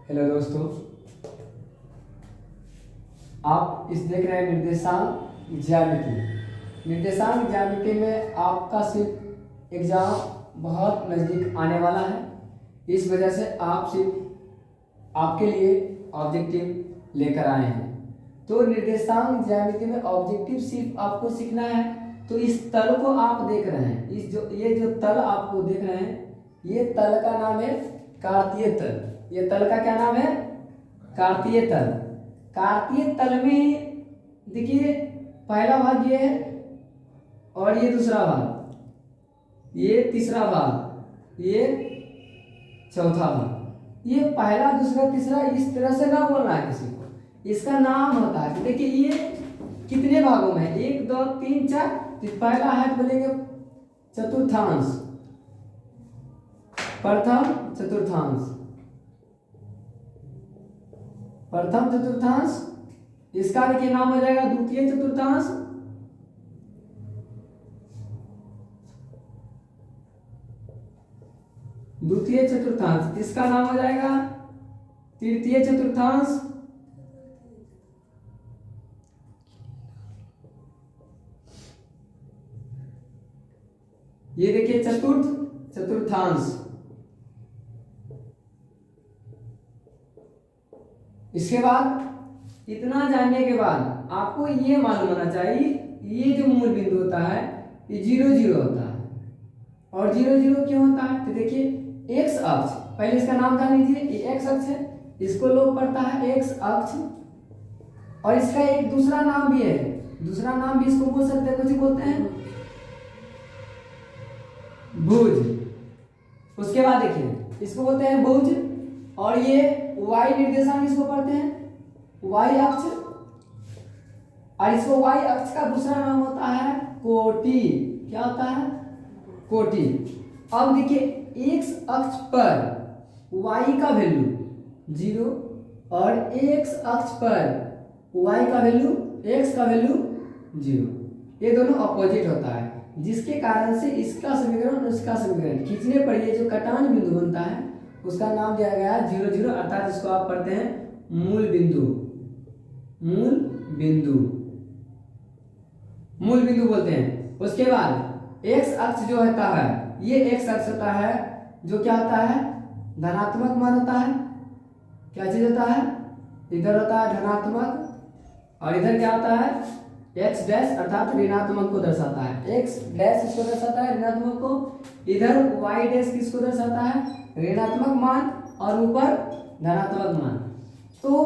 Hello दोस्तों, आप इस देख रहे हैं निर्देशांक ज्यामिति। निर्देशांक ज्यामिति में आपका सिर्फ एग्जाम बहुत नज़दीक आने वाला है। इस वजह से आप सिर्फ आपके लिए ऑब्जेक्टिव लेकर आए हैं। तो निर्देशांक ज्यामिति में ऑब्जेक्टिव सिर्फ आपको सीखना है। तो इस तल को आप देख रहे हैं, ये जो तल आपको देख रहे हैं, ये तल का नाम है कार्तीय तल। ये तल का क्या नाम है? कार्तीय तल। कार्तीय तल में देखिए पहला भाग ये है और ये दूसरा भाग, ये तीसरा भाग, ये चौथा भाग। ये पहला दूसरा तीसरा इस तरह से ना बोलना है किसी को, इसका नाम होता है। देखिए ये कितने भागों में है? 1 2 3 4। तो पहला है तो बोलेंगे चतुर्थांश, प्रथम चतुर्थांश, प्रथम चतुर्थांश। इसका देखिए नाम हो जाएगा द्वितीय चतुर्थांश, द्वितीय चतुर्थांश। इसका नाम हो जाएगा तृतीय चतुर्थांश, ये देखिए चतुर्थ चतुर्थांश। इसके बाद इतना जानने के बाद आपको ये मालूम होना चाहिए, ये जो मूल बिंदु होता है ये 0 0 होता है। और 0 0 क्यों होता है? तो देखिए एक्स अक्ष, पहले इसका नाम जान लीजिए, ये एक्स अक्ष है, इसको लोग पढ़ता है एक्स अक्ष। और इसका एक दूसरा नाम भी है, दूसरा नाम भी इसको बोल सकते हैं, कुछ बोलते हैं भुज। उसके बाद देखिए इसको बोलते हैं भुज। और ये वाई निर्देशांक इसको पढ़ते हैं वाई अक्ष। और इसको वाई अक्ष का दूसरा नाम होता है कोटि। क्या होता है? कोटि। अब देखिए एक्स अक्ष पर वाई का वैल्यू 0 और एक्स अक्ष पर वाई का वैल्यू, एक्स का वैल्यू 0। ये दोनों अपोजिट होता है, जिसके कारण से इसका समीकरण और इसका समीकरण खींचने पर ये जो कटान बिंदु बनता है उसका नाम दिया गया है 0 0, अर्थात इसको आप पढ़ते हैं मूल बिंदु। मूल बिंदु, मूल बिंदु बोलते हैं। उसके बाद एक्स अक्ष जो होता है, ये एक्स अक्ष होता है जो क्या होता है? धनात्मक मान होता है। क्या चीज होता है? इधर होता है धनात्मक और इधर क्या होता है? एक्स डैश, अर्थात ऋणात्मक को दर्शाता है। एक्स डैश इसको दर्शाता है ऋणात्मक को, इधर वाई डैश किसको दर्शाता है? ऋणात्मक मान, और ऊपर धनात्मक मान। तो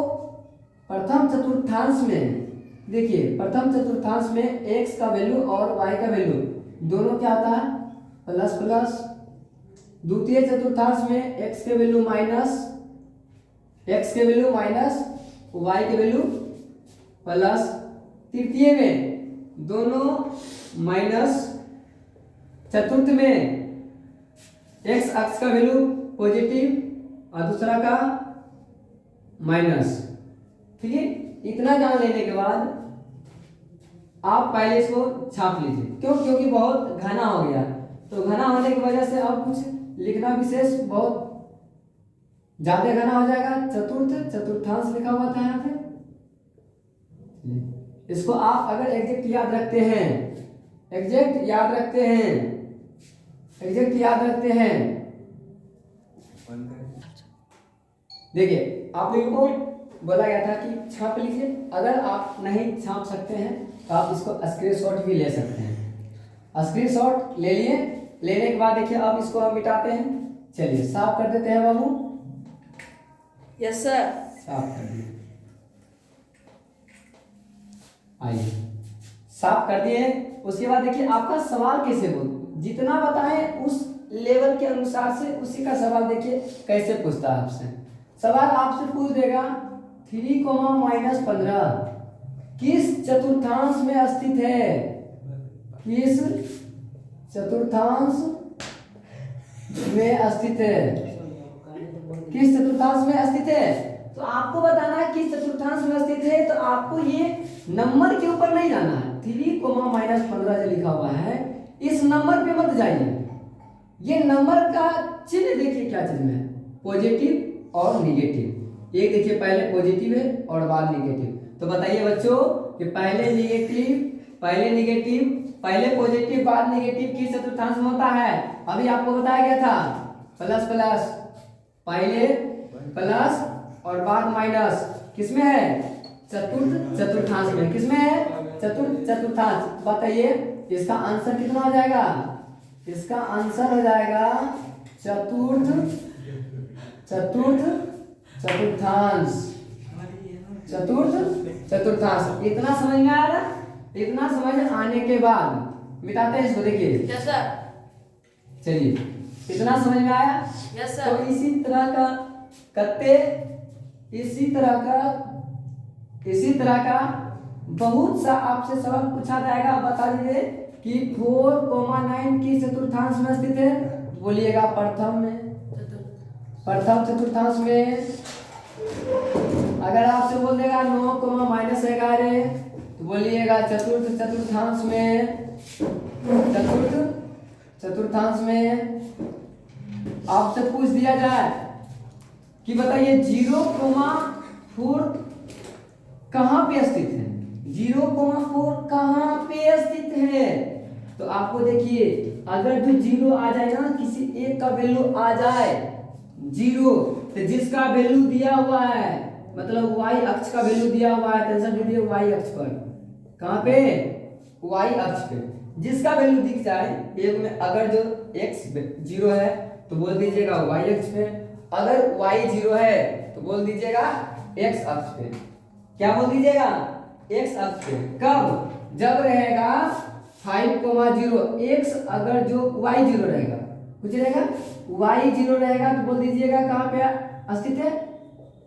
प्रथम चतुर्थांश में देखिए, प्रथम चतुर्थांश में एक्स का वैल्यू और वाई का वैल्यू दोनों क्या आता है? Plus plus. द्वितीय चतुर्थांश में एक्स के वैल्यू माइनस, एक्स के वैल्यू माइनस, वाई के वैल्यू प्लस। तृतीय में दोनों माइनस। चतुर्थ में एक्स अक्ष का वैल्यू पॉजिटिव और दूसरा का माइनस। ठीक है, इतना जान लेने के बाद आप पहले इसको छाप लीजिए। क्यों? क्योंकि बहुत घना हो गया, तो घना होने की वजह से अब कुछ लिखना विशेष बहुत ज्यादा घना हो जाएगा। चतुर्थ चतुर्थांश लिखा हुआ था यहाँ पे। इसको आप अगर एग्जैक्ट याद रखते हैं, एग्जैक्ट याद रखते हैं, एग्जैक्ट याद रखते हैं, देखिए आप लोगों को बोला गया था कि छाप लीजिए। अगर आप नहीं छाप सकते हैं तो आप इसको स्क्रीनशॉट भी ले सकते हैं। स्क्रीनशॉट ले लिए, लेने के बाद देखिए अब इसको हम मिटाते हैं। चलिए साफ कर देते हैं बाबू। Yes sir. साफ कर दिए, आइए साफ कर दिए। उसके बाद देखिए आपका सवाल कैसे बोल, जितना बताएं उस लेवल के अनुसार से उसी का सवाल देखिए कैसे पूछता है आपसे। सवाल आपसे पूछ देगा 3, -15 किस चतुर्थांश में स्थित है? किस चतुर्थांश में स्थित है? किस चतुर्थांश में स्थित है? तो आपको बताना है किस चतुर्थांश में स्थित है। तो आपको ये नंबर के ऊपर नहीं जाना है। 3, -15 जो लिखा हुआ है इस नंबर पे मत जाइए। ये नंबर का चिन्ह देखिए क्या चीज में, पॉजिटिव और निगेटिव। एक देखिए पहले पॉजिटिव है और बाद निगेटिव। तो बताइए बच्चों कि पहले नेगेटिव, पहले नेगेटिव, पहले पॉजिटिव बाद नेगेटिव किस चतुर्थांश में होता है? अभी आपको बताया गया था प्लस प्लस, पहले प्लस और बाद माइनस, किसमें है? चतुर्थांश में। किसमें है? चतुर्थांश। बताइए इसका आंसर कितना हो जाएगा? इसका आंसर हो जाएगा चतुर्थांश। चतुर्थांश। इतना समझ में आ रहा? इतना समझ आने के बाद मिटाते हैं इसको। देखिए यस सर। चलिए इतना समझ में आया? Yes sir. तो इसी तरह का करते, इसी तरह का बहुत सा आपसे सवाल पूछा जाएगा। बता दीजिए कि 4,9 की चतुर्थांश में स्थित है। बोलिएगा प्रथम चतुर्थांश में। अगर आपसे बोल देगा 9,-11 तो बोलिएगा चतुर्थांश में। चतुर्थांश में आपसे पूछ दिया जाए कि बताइए 0,4 कहाँ पे स्थित है? 0,4 कहाँ पे स्थित है? तो आपको देखिए अगर जो 0 आ जाए ना, किसी एक का वैल्यू आ जाए 0, तो जिसका वैल्यू दिया हुआ है, मतलब y अक्ष का वैल्यू दिया हुआ है, टेंशन दीजिए y अक्ष पर। कहाँ पे? y अक्ष पे जिसका वैल्यू दिख जाए एक में, अगर जो x 0 है तो बोल दीजिएगा y अक्ष पे, अगर y 0 है तो बोल दीजिएगा x अक्ष पे। क्या बोल दीजिएगा? x अक्ष पे। कब? जब रहेगा 5,0, x अगर जो y 0 रहेगा, कुछ रहेगा y 0 रहेगा तो बोल दीजिएगा कहाँ पे स्थित है?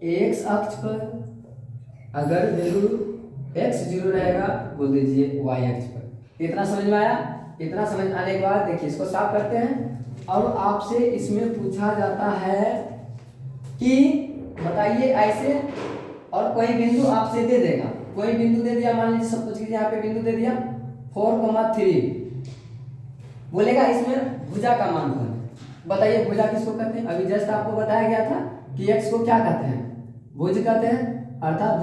x अक्ष पर। अगर वैल्यू x 0 रहेगा बोल दीजिए y अक्ष पर। इतना समझ में आया? इतना समझ आने के बाद देखिए इसको साफ करते हैं। और आपसे इसमें पूछा जाता है कि बताइए ऐसे, और कोई बिंदु आपसे दे देगा, कोई बिंदु दे दिया, मान लीजिए सब कुछ यहाँ पे बिंदु दे दिया 4,3, बोलेगा इसमें भुजा का मान कौन है? बताइए भुजा किसको कहते हैं? अभी जस्ट आपको बताया गया था कि x को क्या कहते हैं? भुज कहते हैं, अर्थात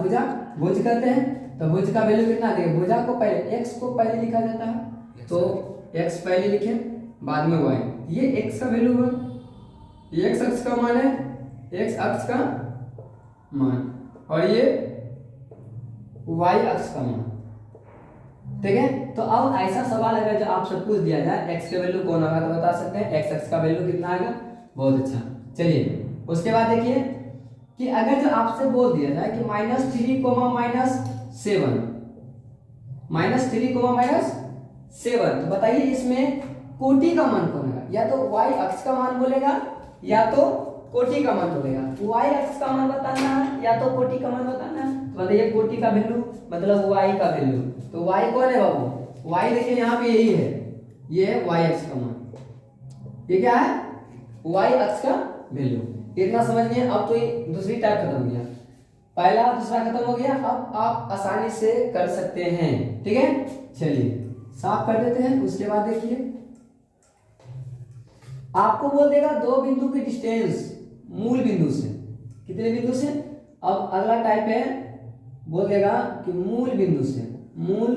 भुज कहते हैं। तो भुज का वैल्यू कितना देगा? भुजा को पहले, x को पहले लिखा जाता है, तो x पहले लिखे बाद में y। ये x का वैल्यू है, ये x अक्ष का मान है, x अक्ष का मान, और ये y अक्ष का मान। ठीक है? तो अब ऐसा सवाल अगर जो आपसे पूछ दिया जाए x के वैल्यू कौन होगा तो बता सकते हैं x अक्ष का वैल्यू कितना आएगा। बहुत अच्छा। चलिए उसके बाद देखिए कि अगर जो आपसे बोल दिया जाए कि -3, -7, -3, तो बताइए इसमें कोटि का मान कौन होगा? या तो y अक्ष का मान बोलेगा या तो कोटि का मान बोलेगा। y अक्ष का मान बताना है या तो कोटि का मान बताना है। तो बताइए कोटि का वैल्यू मतलब y का वैल्यू। तो y कौन है बाबू? y देखिए यहाँ पे यही है, ये है y अक्ष का मान। ये क्या है? y अक्ष का वैल्यू। इतना समझिए। अब तो ये दूसरी टाइप खत्म हो गया, पहला दूसरा खत्म हो गया। अब आप आसानी से कर सकते हैं। ठीक है? चलिए साफ कर देते हैं। उसके बाद देखिए आपको बोल देगा दो बिंदु की डिस्टेंस मूल बिंदु से। कितने बिंदु से? अब अगला टाइप है, बोल देगा कि मूल बिंदु से, मूल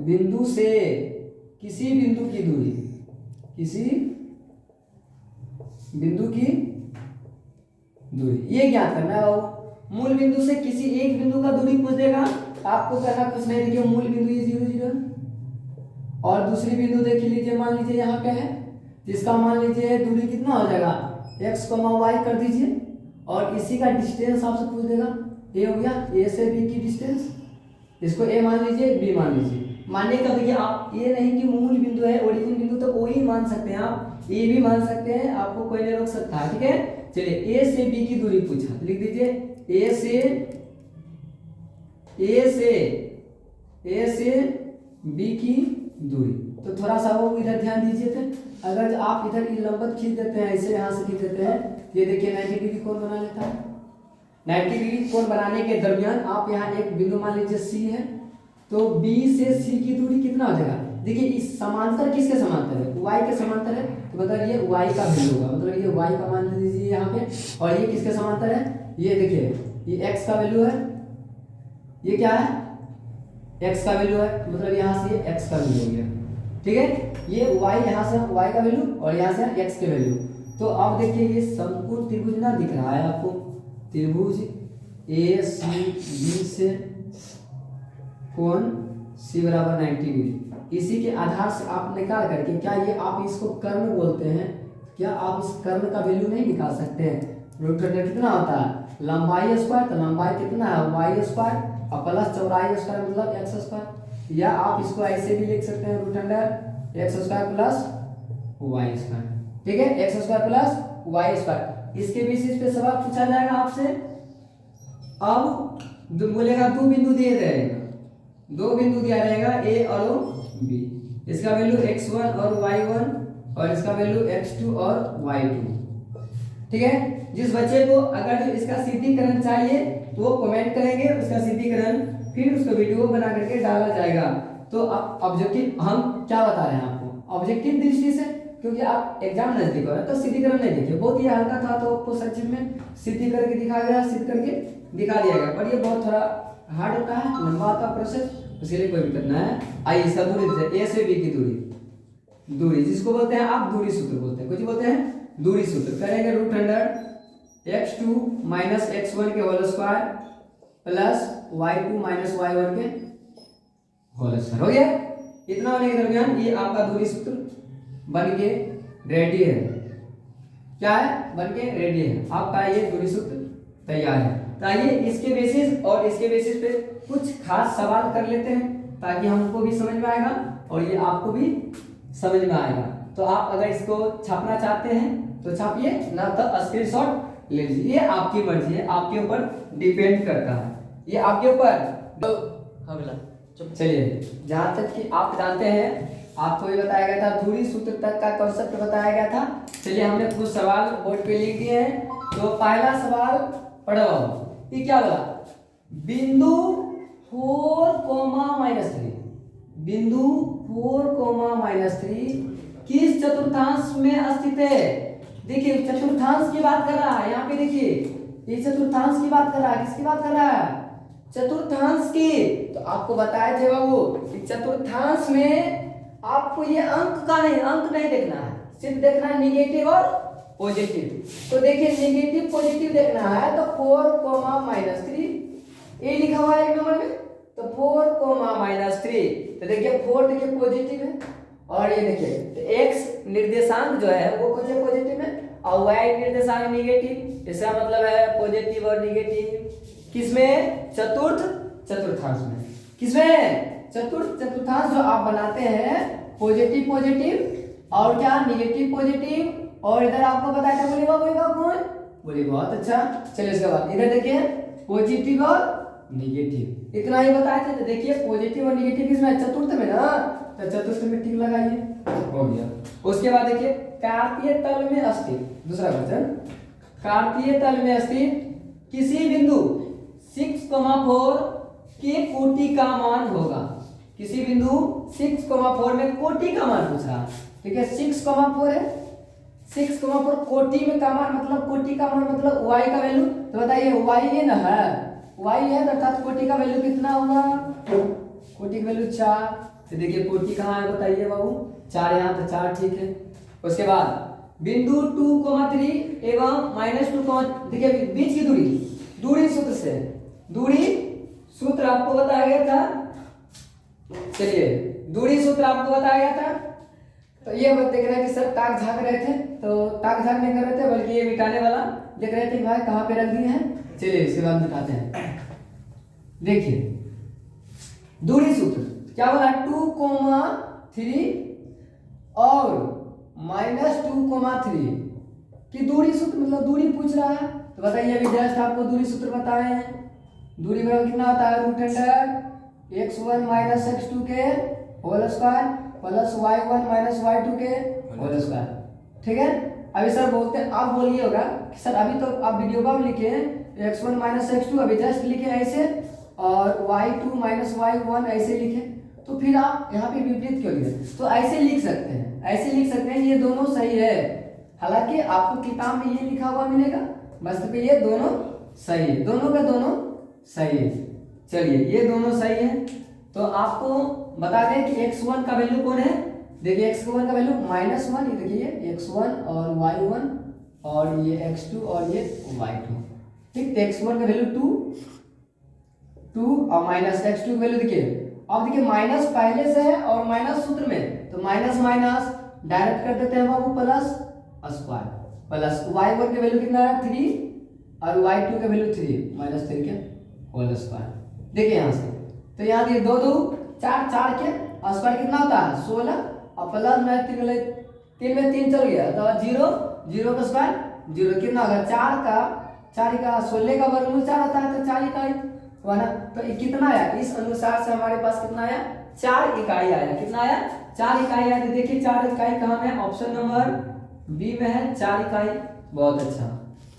बिंदु से किसी बिंदु की दूरी, किसी बिंदु की दूरी, ये ज्ञात करना है बाबू। मूल बिंदु से किसी एक बिंदु का दूरी पूछ देगा, आपको करना कुछ नहीं। देखिए मूल बिंदु ये 0, 0 और दूसरी बिंदु देख लीजिए, मान लीजिए यहाँ पे है, जिसका मान लीजिए दूरी कितना हो जाएगा x, y कर दीजिए, और इसी का डिस्टेंस आपसे पूछ देगा। ये हो गया a से b की डिस्टेंस, इसको a मान लीजिए, b मान लीजिए। मानने का देखिए आप ये नहीं कि मूल बिंदु है, ओरिजिन बिंदु तो o ही मान सकते हैं, आप a भी मान सकते हैं, आपको कोई नहीं रोक सकता है। ठीक है? चलिए a से b की दूरी पूछा, लिख दीजिए a से b की दूरी। तो थोड़ा सा वो इधर ध्यान दीजिए। थे अगर आप इधर लंबवत खींच देते हैं, ऐसे यहाँ से खींच देते हैं, ये देखिए 90 डिग्री कोण बना लेता है। 90 डिग्री कोण बनाने के दरमियान आप यहाँ एक बिंदु मान लीजिए C है, तो B से C की दूरी कितना हो जाएगा? देखिए इस समांतर किसके समांतर है, y के समांतर है, तो मतलब ये y का वैल्यू होगा, मतलब ये y का मान लीजिए यहाँ पे, और ये किसके समांतर है, ये देखिए ये x का वैल्यू है, ये क्या है x का वैल्यू है, मतलब यहाँ से ये x का वैल्यू हो गया, ठीक है। ये y यहाँ से y का वैल्यू और यहाँ से x के वैल्यू। तो अब देखिए ये समकोण त्रिभुज ना दिख रहा है आपको, त्रिभुज ए सी बी से कोण C बराबर 90 डिग्री, इसी के आधार से आप निकाल करके, क्या ये आप इसको कर्ण बोलते हैं, क्या आप इस कर्ण का वैल्यू नहीं निकाल सकते हैं। रूट अंडर कितना होता है, लंबाई स्क्वायर, तो लंबाई कितना है वाई स्क्वायर और प्लस चौड़ाई स्क्वायर मतलब एक्स स्क्वायर, या आप इसको ऐसे भी लिख सकते हैं root under X square plus Y square, ठीक है, X square plus Y square. इसके बेसिस पे सवाल पूछा जाएगा आपसे। अब बोलेगा दो बिंदु दिए रहेगा, दो बिंदु दिया रहेगा ए और बी, इसका वैल्यू x1 और y1 और इसका वैल्यू x2 और y2, ठीक है। जिस बच्चे को अगर जो इसका सिद्धीकरण चाहिए तो वो कमेंट करेंगे, उसका सिद्धीकरण फिर उसका वीडियो बना करके डाला जाएगा। तो अब ऑब्जेक्टिव हम क्या बता रहे हैं आपको, ऑब्जेक्टिव दृष्टि से, क्योंकि आप एग्जाम नजदीक हो रहा है तो सिद्धीकरण नहीं देखिए, बहुत ही हल्का था तो आपको संक्षिप्त में सिद्धि करके दिखाया गया, सिद्ध करके दिखा दिया गया, पर ये बहुत थोड़ा हार्ड होता है, लंबा होता है प्रोसेस, उसके लिए कोई दिक्कत ना है। आइए इसका दूरी ए से बी की दूरी, दूरी जिसको बोलते हैं आप दूरी सूत्र बोलते हैं, कुछ बोलते हैं दूरी सूत्र, करेंगे root under x2 minus x1 के whole square plus y2 minus y1 के होल स्क्वायर, हो गया। इतना होने के दरमियान ये आपका दूरी सूत्र बन के रेडी है, क्या है, बन के रेडी है आपका ये दूरी सूत्र तैयार है। तो आइए इसके बेसिस और इसके बेसिस पे कुछ खास सवाल कर लेते हैं ताकि हमको भी समझ में आएगा और ये आपको भी समझ में आएगा। तो आप अगर इसको छापना चाहते हैं तो छापिए, ना तो स्क्रीनशॉट ले लीजिए, ये आपकी मर्जी है, आपके ऊपर डिपेंड करता है, ये आपके ऊपर। चलिए जहां तक कि आप जानते हैं आपको भी बताया गया था, दूरी सूत्र तक का कॉन्सेप्ट बताया गया था। चलिए हमने कुछ सवाल बोर्ड पे लिख दिए हैं। तो पहला सवाल पढ़ो, ये क्या बोला, बिंदु 4,-3, बिंदु 4,-3 किस चतुर्थांश में स्थित है। देखिए चतुर्थांश की बात कर रहा है, यहाँ पे देखिए ये चतुर्थांश की बात कर रहा है, किसकी बात कर रहा है, चतुर्थांश की। तो आपको बताए थे बाबू कि चतुर्थांश में आपको ये अंक नहीं देखना है, सिर्फ देखना है निगेटिव और पॉजिटिव। तो देखिए निगेटिव पॉजिटिव देखना है तो 4,-3 ये लिखा हुआ है एक नंबर में, तो 4,-3, तो देखिए 4 देखिए पॉजिटिव है और ये देखिए तो x निर्देशांक जो है वो कुछ पॉजिटिव है और y निर्देशांक निगेटिव, इसका मतलब है पॉजिटिव और निगेटिव किसमें, चतुर्थांश में, किसमें, चतुर्थांश जो आप बनाते हैं पॉजिटिव और क्या निगेटिव पॉजिटिव, और इधर आपको बताया था बोलेगा कौन, बोले बहुत अच्छा। चलिए इसके बाद इधर देखिए पॉजिटिव और निगेटिव, इतना ही बताए थे। तो देखिए पॉजिटिव और निगेटिव किसमें, चतुर्थ में ना, तो चतुर्थ में टिक लगाइए, हो गया। उसके बाद देखिए कार्तीय तल में स्थित, दूसरा क्वेश्चन, कार्तीय तल में स्थित किसी बिंदु 6,4 के कोटि का मान होगा, किसी बिंदु 6,4 में कोटि का मान पूछ रहा, ठीक है, 6,4 है, 6,4 कोटि में का मान मतलब कोटि का मान मतलब y का वैल्यू, तो बताइए y ये ना है, y है अर्थात कोटि का वैल्यू कितना होगा, कोटि का वैल्यू 4। तो देखिए कोटि कहाँ है बताइए बाबू, 4 यहाँ, तो 4 ठीक है। उसके बाद बिंदु 2,3 एवं -2, देखिए बीच की दूरी सूत्र से, दूरी सूत्र आपको बताया गया था, चलिए दूरी सूत्र आपको बताया गया था। तो ये मत देख रहे हैं कि सर ताक झाँक रहे थे, तो ताक झाँक नहीं कर रहे थे बल्कि ये मिटाने वाला देख रहे थे कि भाई कहाँ पे रख दिए हैं। चलिए इसके बाद मिटाते हैं। देखिए दूरी सूत्र क्या बोला, 2,3 और -2,3 की दूरी सूत्र मतलब दूरी पूछ रहा है। तो बताइए अभी जस्ट आपको दूरी सूत्र बताए हैं, दूरी बराबर कितना होता है, root under x1 minus x2 के whole square plus y1 minus y2 के होल स्क्वायर, ठीक है। अभी सर बोलते हैं, आप बोलिए होगा कि सर अभी तो आप वीडियो का लिखे x1 माइनस x2 अभी जस्ट लिखे ऐसे और y2 माइनस y1 ऐसे लिखे, तो फिर आप यहाँ पे विपरीत क्यों लिखे? तो ऐसे लिख सकते हैं, ऐसे लिख सकते हैं, ये दोनों सही है। हालांकि आपको किताब में ये लिखा हुआ मिलेगा, बस तो ये दोनों सही है, दोनों का दोनों सही है। चलिए ये दोनों सही है। तो आपको बता दें कि x1 का वैल्यू कौन है। देखिए x1 का वैल्यू -1, ये देखिए x1 और y1 और ये x2 और ये y2। ठीक, x1 का वैल्यू 2 और माइनस x2 का वैल्यू देखिए। अब देखिए माइनस पहले से है और माइनस सूत्र में, तो माइनस माइनस डायरेक्ट कर देते हैं बाबू, प्लस स्क्वायर प्लस y1 का वैल्यू कितना है 3 और y2 का वैल्यू 3 -3 के होल स्क्वायर। देखिए यहाँ से तो यहाँ देखिए 2 2 4 4 के स्क्वायर कितना होता है 16 और प्लस में 3 में 3 चल गया तो 0 0 का स्क्वायर 0 कितना होगा 4 का 16 का वर्गमूल 4 आता है, तो 4 इकाई हुआ ना। तो ये कितना आया, इस अनुसार से हमारे पास कितना आया 4 इकाई आया। कितना आया 4 इकाई आया। तो देखिए 4 इकाई कहाँ है, ऑप्शन नंबर बी में है 4 इकाई। बहुत अच्छा,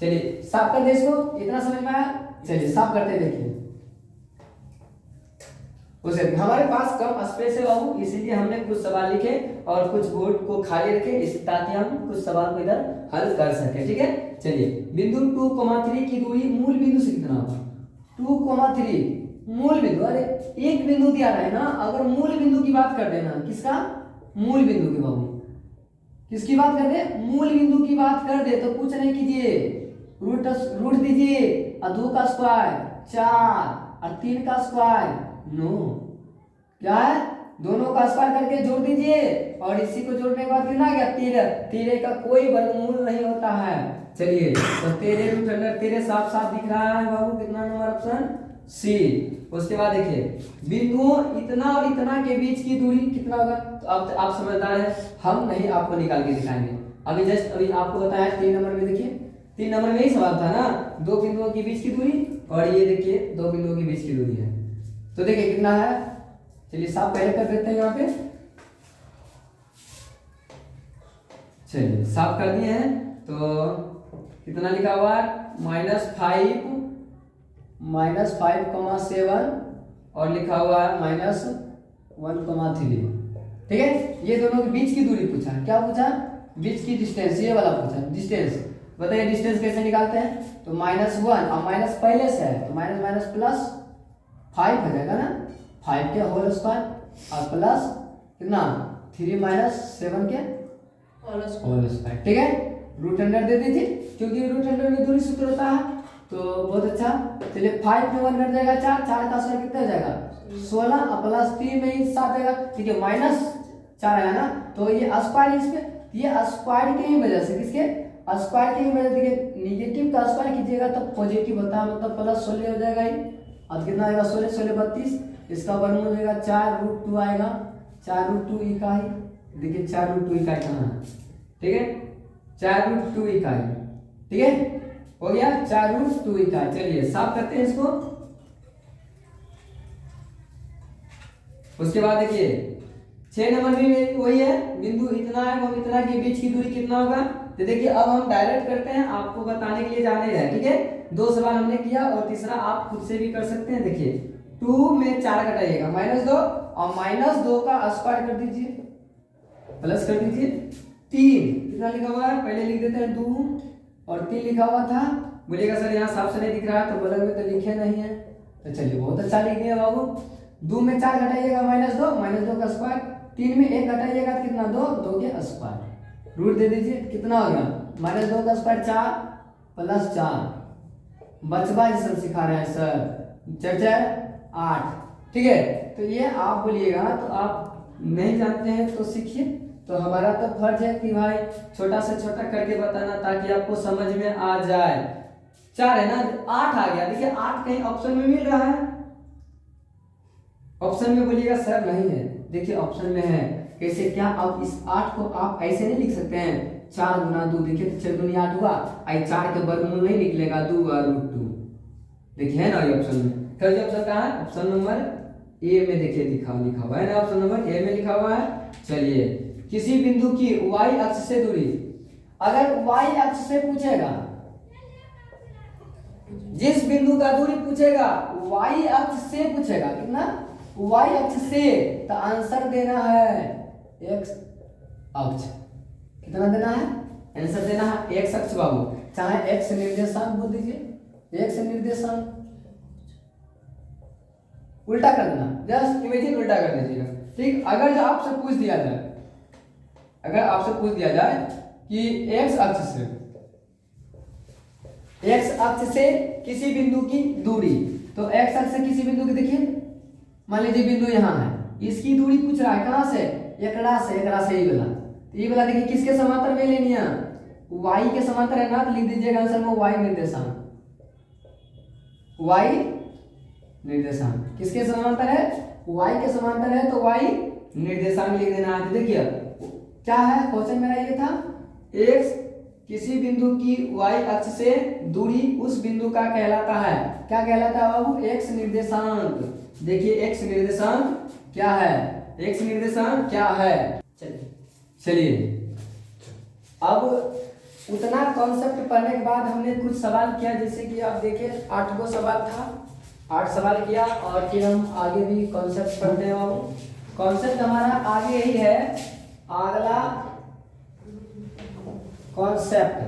चलिए साफ कर दे इसको, इतना समझ में आया। चलिए साफ करते देखिए। उसे हमारे पास कम स्पेस है बाबू, इसीलिए हमने कुछ सवाल लिखे और कुछ बोर्ड को खाली रखे ताकि हम कुछ सवाल को इधर हल कर सके। ठीक है, चलिए बिंदु 2,3 की दूरी मूल बिंदु से कितना होगा। 2,3 मूल बिंदु, अरे एक बिंदु दिया रहा है ना, अगर मूल बिंदु की बात कर देना, किसका मूल बिंदु की बाबू, किसकी बात कर दे मूल बिंदु की बात कर दे, तो कुछ नहीं कीजिए, रूट दीजिए और 2 का स्क्वायर 4 और 3 का स्क्वायर 9, क्या है दोनों का स्क्वायर करके जोड़ दीजिए और इसी को जोड़ने के बाद कितना आ गया 13 का कोई वर्गमूल नहीं होता है। चलिए तो 13√13 साफ साफ दिख रहा है बाबू, कितना नंबर ऑप्शन सी। उसके बाद देखिए बिंदुओं इतना और इतना के बीच की दूरी कितना होगा। तो अब आप समझदार है, हम नहीं आपको निकाल के दिखाएंगे, अभी आपको बताया 3 नंबर में। देखिए 3 नंबर में ही सवाल था ना, 2 बिंदुओं के बीच की दूरी, और ये देखिए 2 बिंदुओं के बीच की दूरी है। तो देखिए कितना है, चलिए साफ पहले कर देते हैं यहाँ पे। चलिए साफ कर दिए हैं, तो कितना लिखा हुआ है -5,7 और लिखा हुआ है -1,3। ठीक है, ये दोनों के बीच की दूरी पूछा, क्या पूछा बीच की डिस्टेंस, ये वाला पूछा डिस्टेंस। बताइए डिस्टेंस कैसे निकालते हैं। तो -1 और माइनस पहले से है तो माइनस माइनस प्लस 5 हो जाएगा ना, 5 के होल स्क्वायर और प्लस कितना 3 - 7 के होल स्क्वायर। ठीक है, रूट अंडर दे दीजिए क्योंकि रूट अंडर में दूरी सूत्र होता है। तो बहुत अच्छा, चलिए 5 में 1 घट जाएगा 4 का स्क्वायर कितना हो जाएगा 16 और प्लस 3 में ही 7 आएगा। ठीक है, -4 है ना, तो ये स्क्वायर इस पे, ये स्क्वायर की ही वजह से, किसके स्क्वायर की ही वजह से, नेगेटिव का स्क्वायर कीजिएगा तो पॉजिटिव होता है, मतलब प्लस 16 हो जाएगा। अब कितना आएगा 16 16 32, इसका वर्गमूल होगा 4√2 आएगा, 4√2 इकाई। देखिए 4√2 इकाई कहाँ है, ठीक है 4√2 इकाई। ठीक है, हो गया 4√2 इकाई। चलिए साफ करते हैं इसको। उसके बाद देखिए 6 नंबर में वही है, बिंदु इतना है वो इतना के बीच की दूरी कितना होगा। तो देखिए अब हम डायरेक्ट करते हैं, आपको बताने के लिए जाने रहे। ठीक है, 2 सवाल हमने किया और तीसरा आप खुद से भी कर सकते हैं। देखिए 2 में 4 घटाइएगा -2 और -2 का स्क्वायर कर दीजिए, प्लस कर दीजिए 3, कितना लिखा हुआ है पहले लिख देते हैं 2 और 3 लिखा हुआ था। बोलिएगा सर यहाँ साफ से नहीं दिख रहा है, तो बगल में तो लिखे नहीं है। तो चलिए बहुत अच्छा लिख दिया बाबू। 2 में 4 घटाइएगा -2 का स्क्वायर, 3 में 1 घटाइएगा कितना 2 के स्क्वायर, रूट दे दीजिए कितना हो गया -2 का स्क्वायर 4 प्लस 4, बचवा जी सर सिखा रहे हैं सर 4 8। ठीक है, तो ये आप बोलिएगा, तो आप नहीं जानते हैं तो सीखिए। तो हमारा तो फर्ज है कि भाई छोटा से छोटा करके बताना ताकि आपको समझ में आ जाए। 4 है ना, 8 आ गया। देखिए 8 कहीं ऑप्शन में मिल रहा है, ऑप्शन में बोलिएगा सर नहीं है, देखिए ऑप्शन में है। कैसे क्या, अब इस 8 को आप ऐसे नहीं लिख सकते हैं 4 गुना 2, देखिए तो 6 दूनी 8 हुआ, आई 4 के वर्गमूल नहीं निकलेगा 2√2। देखिए है ना ये ऑप्शन में। थर्ड ऑप्शन कहाँ है, ऑप्शन नंबर ए में देखिए लिखा हुआ है ना, ऑप्शन नंबर ए में लिखा हुआ है। चलिए किसी बिंदु की y अक्ष से दूरी, अगर y अक्ष से पूछेगा, जिस बिंदु का दूरी पूछेगा y अक्ष से पूछेगा कितना वाई अक्ष से, तो आंसर देना है एक्स अक्ष। कितना देना है? आंसर देना है एक्स अक्ष बाबू, चाहे एक्स निर्देशांक बोल दीजिए, एक्स निर्देशांक उल्टा कर देना, जस्ट इमेजिन उल्टा कर दीजिएगा। ठीक, अगर जो आपसे पूछ दिया जाए, अगर आपसे पूछ दिया जाए कि एक्स अक्ष से किसी बिंदु की दूरी, तो एक्स अक्ष से किसी बिंदु की, देखिए मान लीजिए बिंदु यहाँ है, इसकी दूरी पूछ रहा है कहाँ से? एकड़ा से, एकड़ा से ये वाला। तो ये वाला देखिए किसके समांतर में लेनी है? वाई के समांतर है ना, तो लिख दीजिएगा आंसर में वाई निर्देशांक। वाई निर्देशांक किसके समांतर है? वाई के समांतर है, तो वाई निर्देशांक लिख देना है। देखिए क्या है क्वेश्चन मेरा, ये था एक्स किसी बिंदु की वाई अक्ष से दूरी उस बिंदु का कहलाता है, क्या कहलाता है बाबू? एक्स निर्देशांक। देखिए एक्स निर्देशांक क्या है? एक्स निर्देशांक क्या है? चलिए अब उतना कॉन्सेप्ट पढ़ने के बाद हमने कुछ सवाल किया, जैसे कि आप देखिए 8 गो सवाल था, 8 सवाल किया, और फिर हम आगे भी कॉन्सेप्ट पढ़ते हैं बाबू। कॉन्सेप्ट हमारा आगे यही है, अगला कॉन्सेप्ट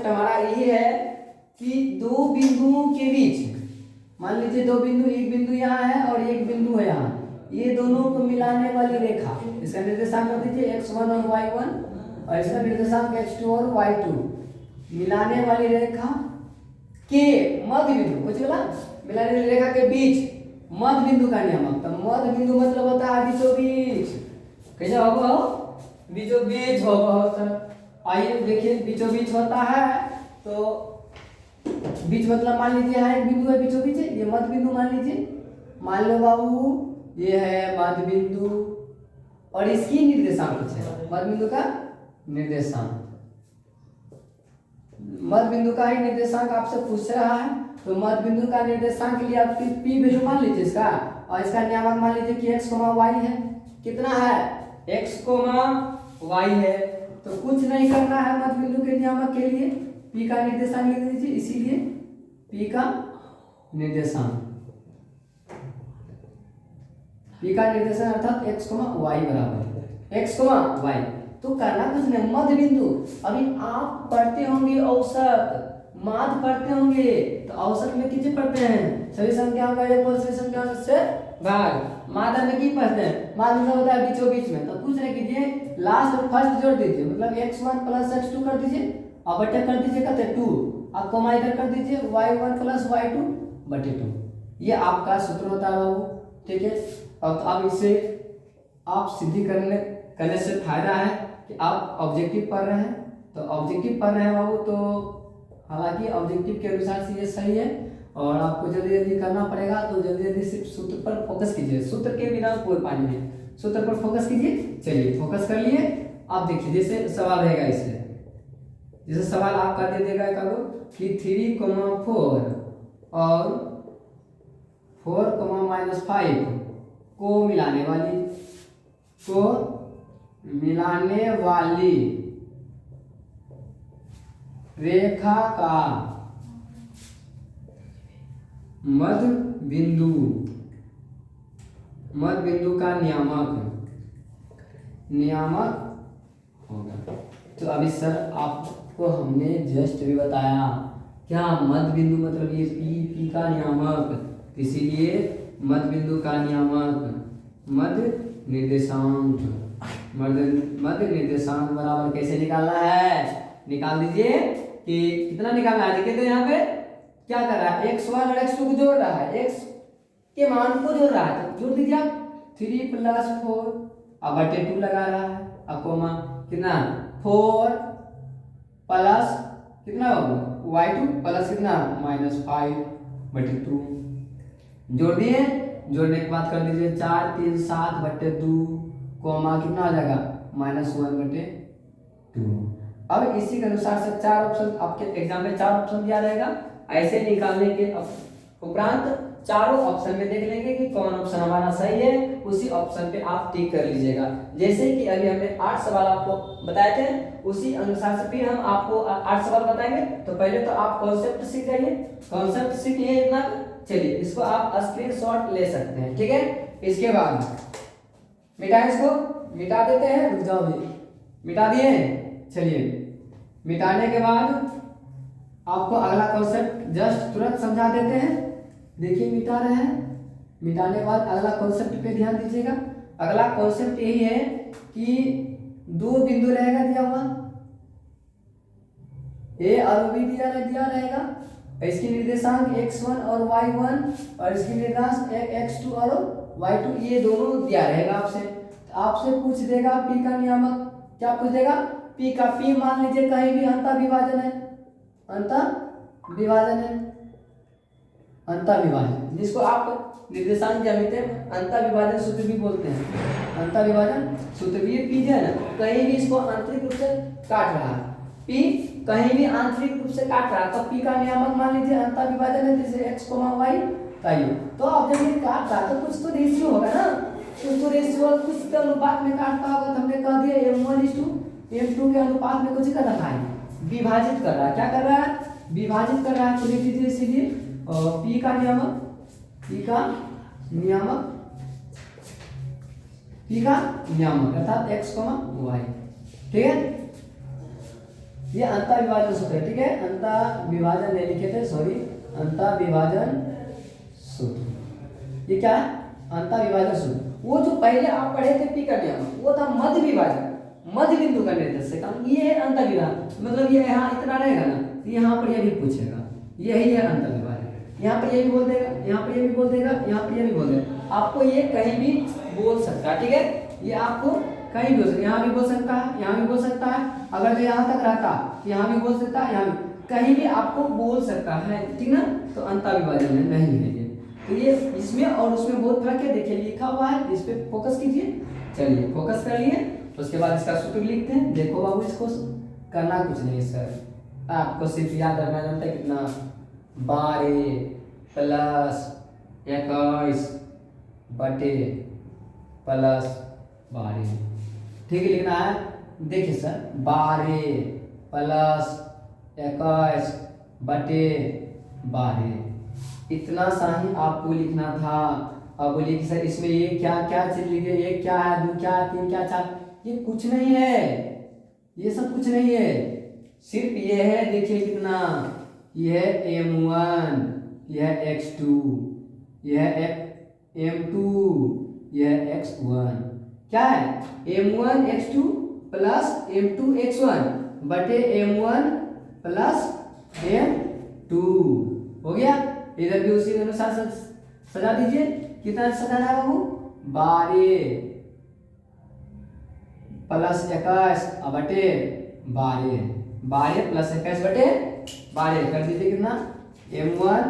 हमारा यही है कि दो बिंदुओं के बीच, मान लीजिए दो बिंदु, एक बिंदु यहाँ है और एक बिंदु है यहाँ, ये दोनों को मिलाने वाली रेखा, इसका निर्देशांक कर दीजिए x1 और y1, और इसका निर्देशांक x2 और y2, मिलाने वाली रेखा के मध्य बिंदु, कुछ बोला, मिलाने वाली रेखा के बीच मध्य बिंदु का नियामक। तो मध्य बिंदु मतलब होता है बीचों बीच, कैसे होगा? बीचों बीच होगा। आइए देखिए बीचों बीच होता है, तो बीच मतलब मान लीजिए यहाँ एक बिंदु है बीचों बीच, ये मध्य बिंदु मान लीजिए, मान लो बाबू ये है मध्य बिंदु, और इसकी निर्देशांक कुछ है, मध्य बिंदु का निर्देशांक, मध्य बिंदु का ही निर्देशांक आपसे पूछ रहा है, तो मध्य बिंदु का निर्देशांक के लिए आप पी वैल्यू मान लीजिए इसका, और इसका नियामक मान लीजिए कि x, y है। कितना है? x, y है। तो कुछ नहीं करना है मध्य बिंदु के नियामक के लिए, p का निर्देशांक लिख दीजिए, इसीलिए p का निर्देशांक, p का निर्देशांक अर्थात x, y बराबर x, y। तो करना कुछ नहीं, मध्य बिंदु, अभी आप पढ़ते होंगे औसत, माध्य पढ़ते होंगे, तो औसत में कितने पढ़ते हैं? सभी संख्याओं का योग सभी संख्याओं से भाग। माध्य में की पढ़ते हैं? माध्य मतलब होता है बीचों बीच में। तो कुछ नहीं कीजिए, लास्ट और फर्स्ट जोड़ दीजिए, मतलब x1 प्लस x2 कर दीजिए, और बटे कर दीजिए कहते 2, अब कोमा इधर कर दीजिए y1 प्लस y2 बटे 2। ये आपका सूत्र होता है बाबू, ठीक है। अब इसे आप सिद्धि करने से फायदा है कि आप ऑब्जेक्टिव पढ़ रहे हैं, तो ऑब्जेक्टिव पढ़ रहे हैं बाबू, तो हालांकि ऑब्जेक्टिव के अनुसार से ये सही है, और आपको जल्दी जल्दी करना पड़ेगा, तो जल्दी जल्दी सिर्फ सूत्र पर फोकस कीजिए, सूत्र के बिना कोई पानी नहीं, सूत्र पर फोकस कीजिए। चलिए फोकस कर लिए। आप देखिए जैसे सवाल रहेगा, इससे जैसे सवाल आप कर दीजिएगा कि 3,4 और 4,-5 को मिलाने वाली रेखा का मध्य बिंदु का नियामक होगा। तो अभी सर आपको हमने जस्ट भी बताया, क्या मध्य बिंदु मतलब ये पी का नियामक, इसीलिए मध्य बिंदु का नियामक मध्य निर्देशांक बराबर कैसे निकालना है? निकाल दीजिए कि कितना निकालना है। देखिए तो यहाँ पे क्या कर रहा है, x1 और x2 को जोड़ रहा है, x के मान को जोड़ रहा है, तो जोड़ दीजिए आप 3 + 4 अब बटे 2 लगा रहा है, अब कोमा कितना 4 प्लस कितना y2 प्लस कितना -5 बटे 2 जोड़ दिए। जोड़ने के बाद कर दीजिए 4 3 7 बटे 2 कोमा कितना आ जाएगा -1 बटे 2। अब इसी के अनुसार से 4 ऑप्शन आपके एग्जाम में 4 ऑप्शन दिया रहेगा, ऐसे निकालने के उपरांत चारों ऑप्शन में देख लेंगे कि कौन ऑप्शन हमारा सही है, उसी ऑप्शन पे आप टिक कर लीजिएगा। जैसे कि अभी हमने 8 सवाल आपको बताए थे, उसी अनुसार से फिर हम आपको 8 सवाल बताएंगे। तो पहले तो आप कॉन्सेप्ट सीख जाइए, कॉन्सेप्ट सीख लिए इतना चलिए इसको आप स्क्रीनशॉट ले सकते हैं, ठीक है। इसके बाद मिटाएं, इसको मिटा देते हैं, रुक जाओ भी, मिटा दिए। चलिए मिटाने के बाद आपको अगला कॉन्सेप्ट जस्ट तुरंत समझा देते हैं। देखिए मिटा रहे हैं, मिटाने के बाद अगला कॉन्सेप्ट पे ध्यान दीजिएगा। अगला कॉन्सेप्ट यही है कि दो बिंदु रहेगा दिया हुआ, ए और बी दिया रहेगा, इसकी निर्देशांक x1 और y1 और इसकी निर्देशांक x2 और y2 ये दोनों दिया रहेगा आपसे। तो आपसे पूछ देगा p का नियामक, क्या पूछ देगा, p का, p मान लीजिए कहीं भी अंतः विभाजन है, अंतः विभाजन है, अंतः विभाजन जिसको आप निर्देशांक ज्यामिति में अंतः विभाजन सूत्र भी बोलते हैं, अंतः विभाजन सूत्र। ये p जो है ना कहीं भी इसको आंतरिक रूप से काट रहा है, p कहीं भी आंतरिक रूप से काट रहा है तो p का नियामक मान लीजिए अंतः विभाजन है, जैसे x, y का ये। तो अब जब ये काट रहा है तो कुछ तो रेशियो होगा ना, कुछ तो रेशियो, कुछ तो अनुपात में काटता होगा। तो हमने कह दिया m1:m2 के अनुपात में कुछ कर रहा है, विभाजित कर रहा है। क्या कर रहा है, विभाजित कर रहा है। तो लिख दीजिए सीधे p का नियामक, p का नियामक अर्थात x, y, ठीक है। ये अंतः विभाजन सूत्र है, ठीक है। अंतः विभाजन नहीं लिखे थे, सॉरी, अंतः विभाजन सूत्र। ये क्या है, अंतः विभाजन सूत्र। वो जो पहले आप पढ़े थे p का नियम, वो था मध्य विभाजन, मध्य बिंदु का निर्देशांक। ये है अंतः विभाजन, मतलब ये यहाँ इतना रहेगा ना, यहाँ पर ये भी पूछेगा, यही है अंतः विभाजन। यहाँ पर ये भी बोल देगा, यहाँ पर ये भी बोल देगा, यहाँ पर ये भी बोल देगा। आपको ये कहीं भी बोल सकता है, ठीक है। ये आपको कहीं भी हो सकता है, यहाँ भी बोल सकता है, यहाँ भी बोल सकता है। अगर जो यहाँ तक रहता यहाँ भी बोल सकता है, यहाँ भी, कहीं भी आपको बोल सकता है, ठीक ना। तो अंतः विभाजन में नहीं है ये। तो ये इसमें और उसमें बहुत फर्क है, देखिए लिखा हुआ है, इस पे फोकस कीजिए। चलिए फोकस कर लिए, तो उसके बाद इसका सूत्र लिखते हैं। देखो बाबू, इसको करना कुछ नहीं सर, आपको सिर्फ याद रखना जानता है कितना, 12 प्लस 21 बटे प्लस 12, ठीक है, लिखना है। देखिए सर 12 प्लस 21 बटे 12, इतना सा ही आपको लिखना था। अब बोलिए कि सर इसमें ये क्या क्या चीज लिखे, ये क्या है, 2 क्या है, 3 क्या 4, ये कुछ नहीं है, ये सब कुछ नहीं है, सिर्फ ये है। देखिए कितना, ये है m1, यह है x2, यह है m2, यह है x1। क्या है, m1 x2 plus m2 x1 बटे m1 प्लस m2, हो गया। इधर भी उसी अनुसार सजा दीजिए। कितना सजाना है बाबू, 12 प्लस 21 बटे 12, 12 प्लस 21 बटे 12 कर दीजिए। कितना, m1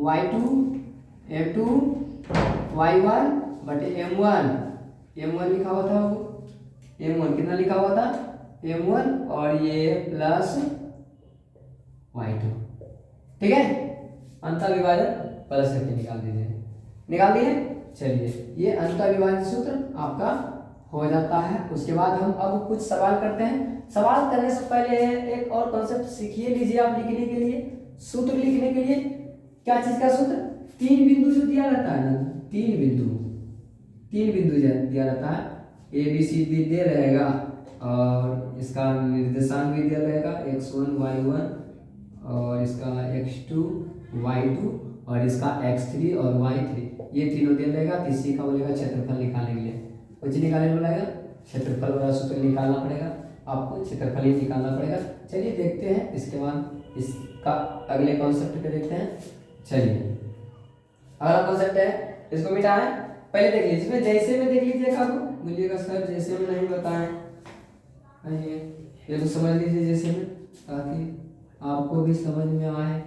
y2 m2 y1 बटे m1 लिखा हुआ था वो, m1 कितना लिखा हुआ था, m1 और ये प्लस y2, ठीक है। अंतः विभाजन प्लस करके निकाल दीजिए, निकाल दिए। चलिए ये अंतः विभाजन सूत्र आपका हो जाता है। उसके बाद हम अब कुछ सवाल करते हैं। सवाल करने से पहले एक और कॉन्सेप्ट सीखिए लीजिए आप लिखने के लिए, सूत्र लिखने के लिए। क्या चीज का सूत्र, 3 बिंदु जो दिया रहता है ना, 3 बिंदु दिया रहता है, ए बी सी डी दे रहेगा और इसका निर्देशांक भी दिया रहेगा, x1 y1 और इसका x2 y2 और इसका x3 और y3, ये तीनों दे रहेगा। तीसरी का बोलेगा क्षेत्रफल निकालने के लिए, कुछ निकालने बोलेगा, क्षेत्रफल वाला सूत्र निकालना पड़ेगा आपको, क्षेत्रफल ही निकालना पड़ेगा। चलिए देखते हैं, इसके बाद इसका अगले कॉन्सेप्ट पे देखते हैं। चलिए अगला कॉन्सेप्ट है, इसको मिटाएं, पहले देख लीजिए, इसमें जैसे में देख लीजिएगा, बोलिएगा सर जैसे में नहीं बताएं, आइए ये तो समझ लीजिए जैसे में, ताकि आपको भी समझ में आए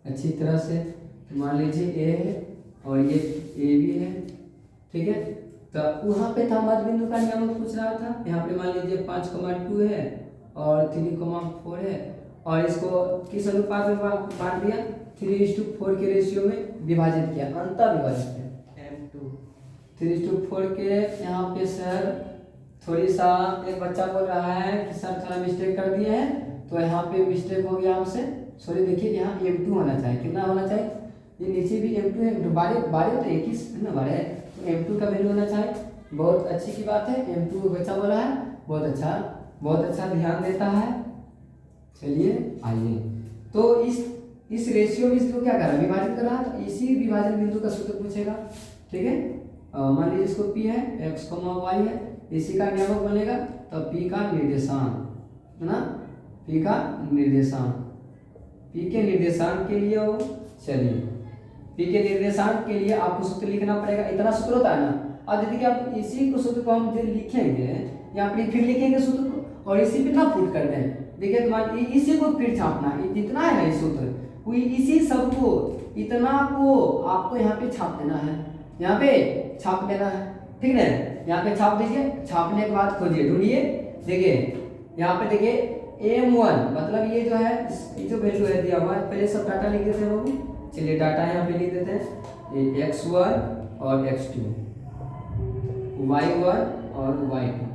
अच्छी तरह से। मान लीजिए ए है और ये ए भी है, ठीक है। तो वहाँ पे था मध्य बिंदु का नियम पूछ रहा था, यहाँ पे मान लीजिए 5,2 है और 3,4 है, और इसको किस अनुपात में बांट दिया, 3:4 के रेशियो में विभाजित किया, अंतः विभाजित किया, 3:4 के। यहाँ पे सर थोड़ी सा एक बच्चा बोल रहा है कि सर थोड़ा मिस्टेक कर दिए हैं, तो यहाँ पे मिस्टेक हो गया हमसे, सॉरी। देखिए यहाँ m2 होना चाहिए, कितना होना चाहिए, ये नीचे भी M2 है, M2 बारे बारे तो एक ही है ना, बारे है, तो M2 का वैल्यू होना चाहिए। बहुत अच्छी की बात है, M2 बच्चा बोला है, बहुत अच्छा ध्यान देता है। चलिए आइए, तो इस रेशियो में इसको क्या कर रहा है, विभाजित कर रहा है, तो इसी विभाजन बिंदु का सूत्र पूछेगा। ठीक है, मान लीजिए इसको P है, x, y है, इसी का नियामक बनेगा, तो P का निर्देशांक है ना, P का निर्देशांक, P के निर्देशांक के लिए हो, चलिए P के निर्देशांक के लिए आपको सूत्र लिखना पड़ेगा, इतना सूत्र होता है ना। अब देखिए आप इसी को सूत्र को हम जो लिखेंगे यहाँ पे फिर लिखेंगे सूत्र को और इसी पे ना पुट कर दें। देखिए तो इसी को फिर छापना है, जितना है ना ये सूत्र, वो इसी सब को इतना को आपको यहाँ पे छाप देना है, यहाँ पे छाप देना है। ठीक है, यहाँ पे छाप दीजिए, छापने के बाद खोजिए, ढूंढिए। देखिए यहाँ पे देखिए M1 मतलब ये जो है, ये जो वैल्यू है दिया हुआ है, पहले सब डाटा लिख देते हैं बाबू। चलिए डाटा यहाँ पे लिख देते हैं, ये x1 और x2, y1 और y2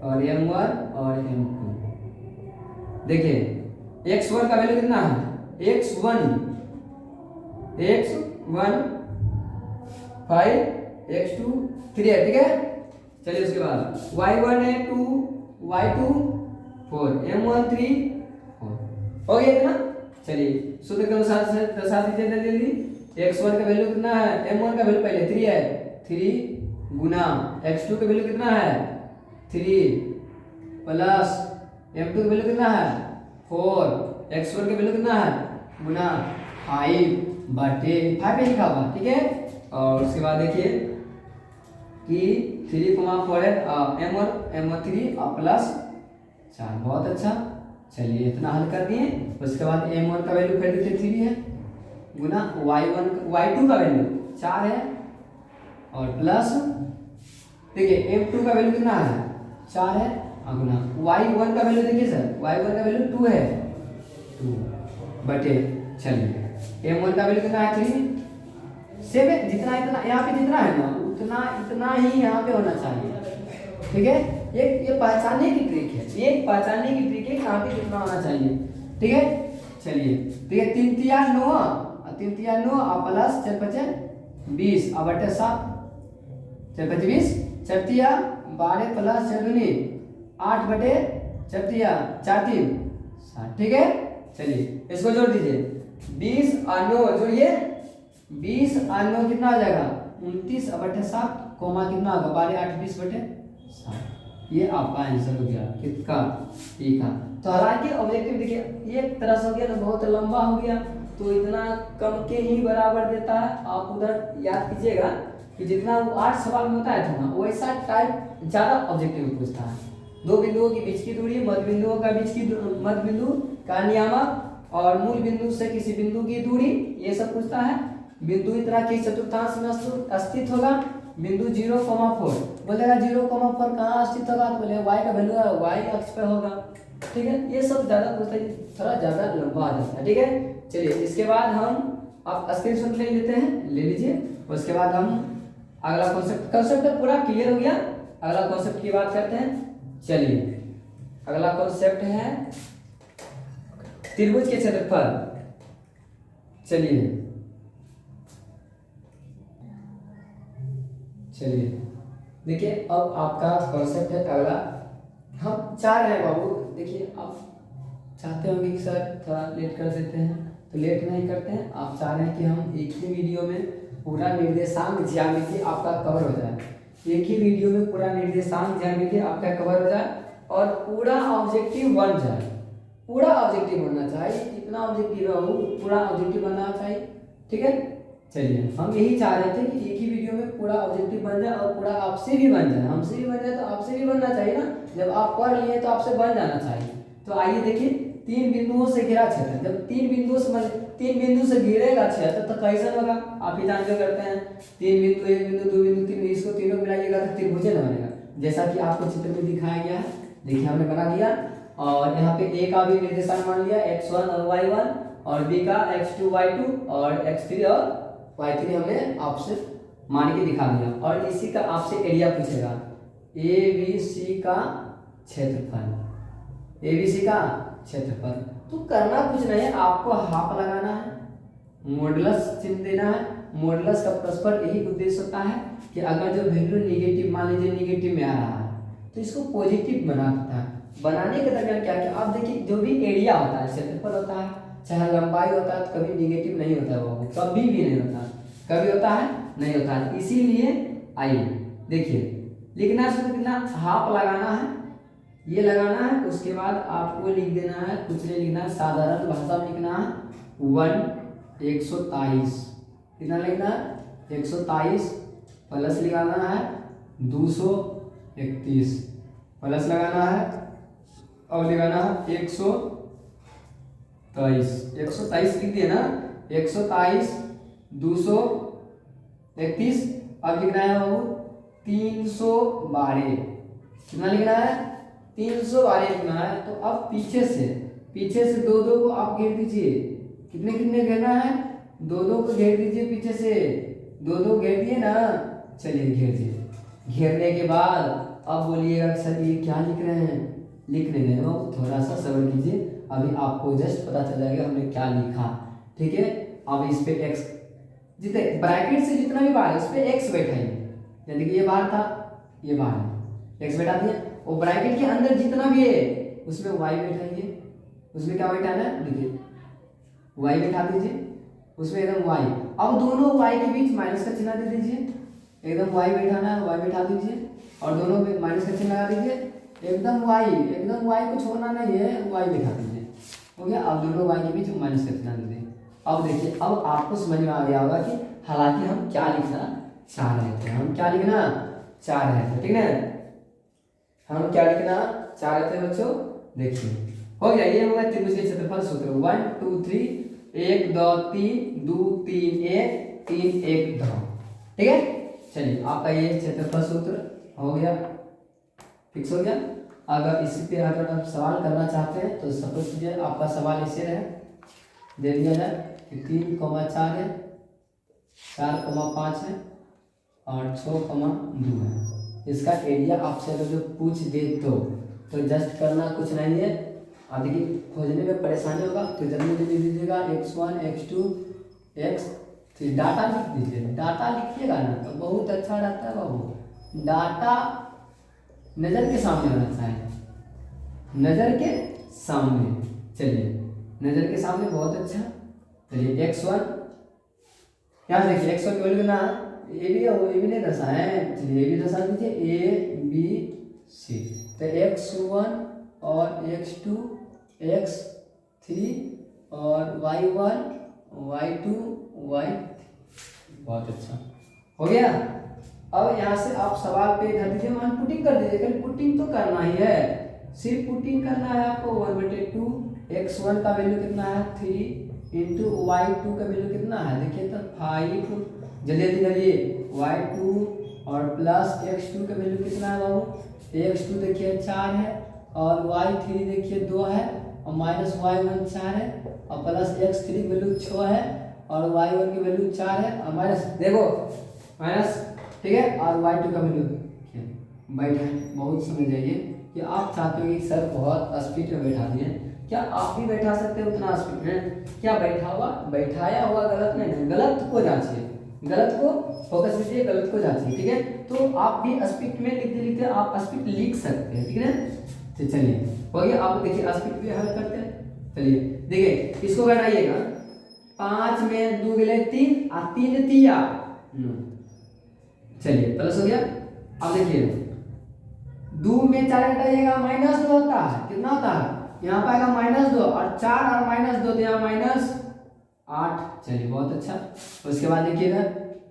और M1 और M2। देखिए x1 का वैल्यू कितना है, x1 5, x2 3 है। ठीक है, चलिए उसके बाद y1 है 2, y2 4, M1 3 4, हो गया इतना। चलिए सूत्र के अनुसार से दर्शा दीजिए जल्दी। x1 का वैल्यू कितना है, M1 का वैल्यू पहले 3 है, 3 गुना x2 का वैल्यू कितना है 3 प्लस M2 का वैल्यू कितना है 4, x1 का वैल्यू कितना है गुना 5 बटे 5 पे लिखा हुआ। ठीक है, और उसके बाद देखिए कि 3,4 है, M1 3 और प्लस 4, बहुत अच्छा। चलिए इतना हल कर दिए। उसके बाद M1 का वैल्यू कर देते 3 है गुना y2 का वैल्यू 4 है और प्लस देखिए M2 का वैल्यू कितना है 4 है गुना y1 का वैल्यू देखिए सर, y1 का वैल्यू 2 है, 2 बटे, चलिए M1 का वैल्यू कितना है 3, सेम है, जितना इतना यहाँ पे जितना है ना उतना इतना ही यहाँ पे होना चाहिए। ठीक है, ये पहचानने की ट्रिक है, ये पहचानने की ट्रिक है कहाँ पे कितना होना चाहिए। ठीक है, चलिए देखिए 3 तिया 9 और 3 तिया 9 और प्लस 4 5 20 और बटे 7, 4 5 20, 4 तिया 12 प्लस 4 दूनी 8 बटे 4 तिया 4 3 7। ठीक है, चलिए इसको जोड़ दीजिए, 20 और 9 जोड़िए, 20 और 9 कितना हो जाएगा 29 बटे 7, कोमा कितना होगा 12 8 20 बटे 7। ये आपका आंसर हो गया किसका, ठीक है। तो हालांकि ऑब्जेक्टिव देखिए एक तरह से हो गया ना, बहुत लंबा हो गया, तो इतना कम के ही बराबर देता है। आप उधर याद कीजिएगा कि जितना वो 8 सवाल में होता है ना, वैसा टाइप ज़्यादा ऑब्जेक्टिव पूछता है। दो बिंदुओं के बीच की दूरी, मध्य बिंदुओं का बीच की मध्य बिंदु का नियामक और मूल बिंदु से किसी बिंदु की दूरी, ये सब पूछता है। बिंदु इतना किस चतुर्थांश में स्थित होगा, बिंदु 0,4 बोलेगा 0,4 कहाँ स्थित होगा, तो बोले y का वैल्यू y अक्ष पे होगा। ठीक है, ये सब ज्यादा पूछता है, थोड़ा ज्यादा लंबा आ जाता है। ठीक है, चलिए इसके बाद हम आप स्क्रीनशॉट ले लेते हैं, ले लीजिए। उसके बाद हम अगला कॉन्सेप्ट पूरा क्लियर हो गया, अगला कॉन्सेप्ट की बात करते हैं। चलिए अगला कॉन्सेप्ट है त्रिभुज के क्षेत्रफल। चलिए देखिए अब आपका कॉन्सेप्ट है अगला, हम चाह रहे हैं बाबू, देखिए आप चाहते होंगे कि सर थोड़ा लेट कर देते हैं, तो लेट नहीं करते हैं। आप चाह रहे हैं कि हम एक ही वीडियो में पूरा निर्देशांक ज्यामिति आपका कवर हो जाए, एक ही वीडियो में पूरा निर्देशांक ज्यामिति आपका कवर हो जाए और पूरा ऑब्जेक्टिव बन जाए। पूरा ऑब्जेक्टिव बनना चाहिए, जितना ऑब्जेक्टिव है वो पूरा ऑब्जेक्टिव बनना चाहिए। ठीक है, चलिए हम यही चाह रहे थे कि एक ही वीडियो में पूरा ऑब्जेक्टिव बन जाए और पूरा आपसे भी बन जाए, हमसे भी बन जाए तो आपसे भी बनना चाहिए ना। जब आप पढ़ लिए तो आपसे बन जाना चाहिए। तो आइए देखिए, 3 बिंदुओं से घिरा क्षेत्र, जब 3 बिंदु से घिरेगा क्षेत्र तो कैसा होगा, आप ही जानते करते हैं। 3 बिंदु 1 बिंदु 2 बिंदु 3, इसको तीनों मिलाइएगा तो त्रिभुज न बनेगा, जैसा कि आपको चित्र में दिखाया गया है। देखिए हमने बना दिया और यहाँ पे ए का भी निर्देशांक मान लिया x1 और y1 और b का x2 y2 और x3 और y3 हमने आपसे मान के दिखा दिया। और इसी का आपसे एरिया पूछेगा, ABC का क्षेत्रफल, ABC का क्षेत्रफल। तो करना कुछ नहीं, आपको हाफ लगाना है, मॉडुलस चिन्ह देना है। मॉडुलस का परस्पर यही उद्देश्य होता है कि अगर जो वैल्यू निगेटिव, मान लीजिए निगेटिव में आ रहा है तो इसको पॉजिटिव बना देता है। बनाने के दरमियान क्या क्या आप देखिए, जो भी एरिया होता है, क्षेत्रफल होता है, चाहे लंबाई होता है, तो कभी निगेटिव नहीं होता है, वो कभी भी नहीं होता। कभी होता है? नहीं होता है। इसीलिए आइए देखिए, लिखना शुरू करना, हाफ लगाना है, ये लगाना है, उसके बाद आपको लिख देना है, कुछ नहीं लिखना है, साधारण भाषा में लिखना है 123 कितना लिखना है 123 प्लस लगाना है 231 प्लस लगाना है और लगाना है 123 लिख दिए ना, 123 231। अब लिखना है बाबू 312 कितना लिखना है 312 लिखना है। तो अब पीछे से दो को आप घेर दीजिए, कितने कितने घेरना है, दो को घेर दीजिए, पीछे से दो घेर दिए ना, चलिए घेर दिए। घेरने के बाद अब बोलिएगा सर ये क्या लिख रहे हैं, लिखने दें वो थोड़ा सा सब्र कीजिए, अभी आपको जस्ट पता चल जाएगा हमने क्या लिखा। ठीक है, अब इस पे x जितने ब्रैकेट से जितना भी बार है उस पे x बैठाइए, यानी कि ये बार था, ये बार है, x बैठा दिया, और ब्रैकेट के अंदर जितना भी है उसमें y बैठाइए। उसमें क्या बैठाना है, देखिए y बैठा दीजिए, उसमें एकदम y। अब दोनों y के बीच माइनस का चिन्ह दे दीजिए, एकदम y बैठाना है, y बैठा दीजिए, और दोनों में माइनस का चिन्ह लगा दीजिए, एकदम y को छोड़ना नहीं है, y बैठा दीजिए, हो गया। अब दोनों y के बीच माइनस का चिन्ह दे दीजिए। अब देखिए, अब आपको समझ में आ गया होगा कि हालांकि हम क्या लिखना चाह रहे थे, हम क्या लिखना चाह रहे थे, ठीक है, हम क्या लिखना चाह रहे थे बच्चों, देखिए हो गया। ये होगा त्रिभुज के क्षेत्रफल सूत्र 1 2 3 1 2 3 2 3 1 3 1 2, ठीक है। चलिए आपका ये क्षेत्रफल सूत्र हो गया, फिक्स हो गया। अगर इसी पे अगर आप सवाल करना चाहते हैं तो सपोज कीजिए आपका सवाल ऐसे रहे, दे दिया जाए कि 3,4 है, 4,5 है और 6,2 है। इसका एरिया आपसे अगर जो पूछ दे तो जस्ट करना कुछ नहीं है। अब देखिए खोजने में परेशानी होगा तो जल्दी लिख दीजिएगा x1 x2 x3, डाटा लिख दीजिए, डाटा लिखिएगा ना तो बहुत अच्छा रहता है बाबू। डाटा नज़र के सामने होना चाहिए, नज़र के सामने, चलिए नज़र के सामने, बहुत अच्छा। चलिए x1 यहाँ देखिए, x1 की वैल्यू ना ए बी नहीं दर्शा है, चलिए ए बी दर्शा दीजिए, ABC। तो x1 और x2 x3 और y1 y2 y3, बहुत अच्छा हो गया। अब यहाँ से आप सवाल पे धर दीजिए, मान पुटिंग कर दीजिए, कल पुटिंग तो करना ही है, सिर्फ पुटिंग करना है आपको। 1/2 x1 का वैल्यू कितना है 3 इंटू y2 का वैल्यू कितना है, देखिए तो 5, जल्दी जल्दी करिए, y2 और प्लस x2 का वैल्यू कितना है बाबू, x2 देखिए 4 है और y3 देखिए 2 है और माइनस y1 4 है और प्लस x3 की वैल्यू 6 है और y1 की वैल्यू 4 है और माइनस देखो माइनस, ठीक है, और y2 का वैल्यू बैठा है। बहुत समझ जाइए कि आप चाहते हो कि सर बहुत स्पीड में बैठा दिए, क्या आप भी बैठा सकते हो उतना स्पीड में, क्या बैठाया हुआ गलत नहीं है, गलत को जांचिए, गलत को फोकस कीजिए, गलत को जांचिए, ठीक है। तो आप भी स्पीड में लिखते लिखते आप स्पीड लिख सकते हैं, ठीक है। तो चलिए हो गया, आप देखिए स्पीड पे हल करते हैं। चलिए देखिए इसको घटाइएगा, 5 में 2 गले 3 और 3 तिया 9, चलिए प्लस हो गया। अब देखिए 2 में 4 घटाइएगा -2 होता है, कितना होता है, यहाँ पर आएगा -2 और 4 और -2 तो यहाँ -8, चलिए बहुत अच्छा। उसके बाद देखिएगा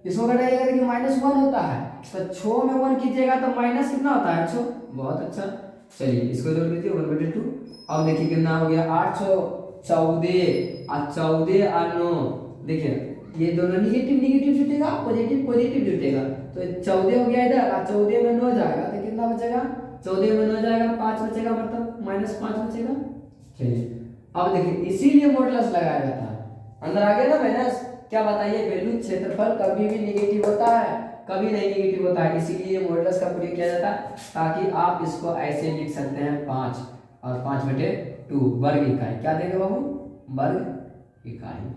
इसको घटाइएगा, देखिए -1 होता है, तो 6 में 1 कीजिएगा तो माइनस कितना होता है 6, बहुत अच्छा। चलिए इसको जोड़ दीजिए 1/2। अब देखिए कितना हो गया 814 और 14 और 9, देखिए ये दोनों निगेटिव जुटेगा, पॉजिटिव जुटेगा, तो 14 हो गया इधर और 14 में 9 जाएगा तो कितना बचेगा, 14 में 9 जाएगा 5 बचेगा, मतलब -5 बचेगा। चलिए अब देखिए इसीलिए मॉडुलस लगाया जाता है, अंदर आ गया ना माइनस। क्या बताइए, वैल्यू क्षेत्रफल कभी भी निगेटिव होता है, कभी नहीं निगेटिव होता है, इसीलिए मॉडुलस का प्रयोग किया जाता है, ताकि आप इसको ऐसे लिख सकते हैं 5 और 5/2 वर्ग इकाई, क्या देंगे बाबू, वर्ग इकाई,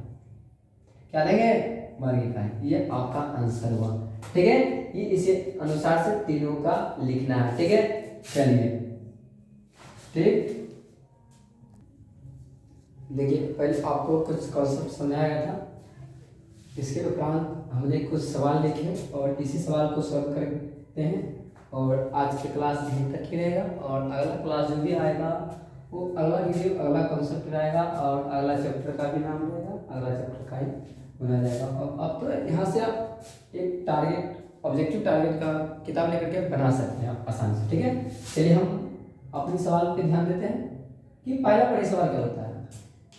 क्या देंगे, वर्ग इकाई। ये आपका आंसर हुआ। ठीक है, ये इसे अनुसार से तीनों का लिखना है। ठीक है, चलिए ठीक। देखिए पहले आपको कुछ कॉन्सेप्ट समझाया गया था, इसके उपरांत हमने कुछ सवाल लिखे और इसी सवाल को सॉल्व करते हैं। और आज की क्लास यहीं तक ही रहेगा, और अगला क्लास जो भी आएगा वो अगला वीडियो अगला कॉन्सेप्ट रहेगा, और अगला चैप्टर का भी नाम रहेगा, अगला चैप्टर का ही बना जाएगा। और अब तो यहाँ से आप एक टारगेट, ऑब्जेक्टिव टारगेट का किताब लेकर के बना सकते हैं आप आसानी से। ठीक है, चलिए हम अपने सवाल पे ध्यान देते हैं कि पहला बड़े सवाल क्या होता है।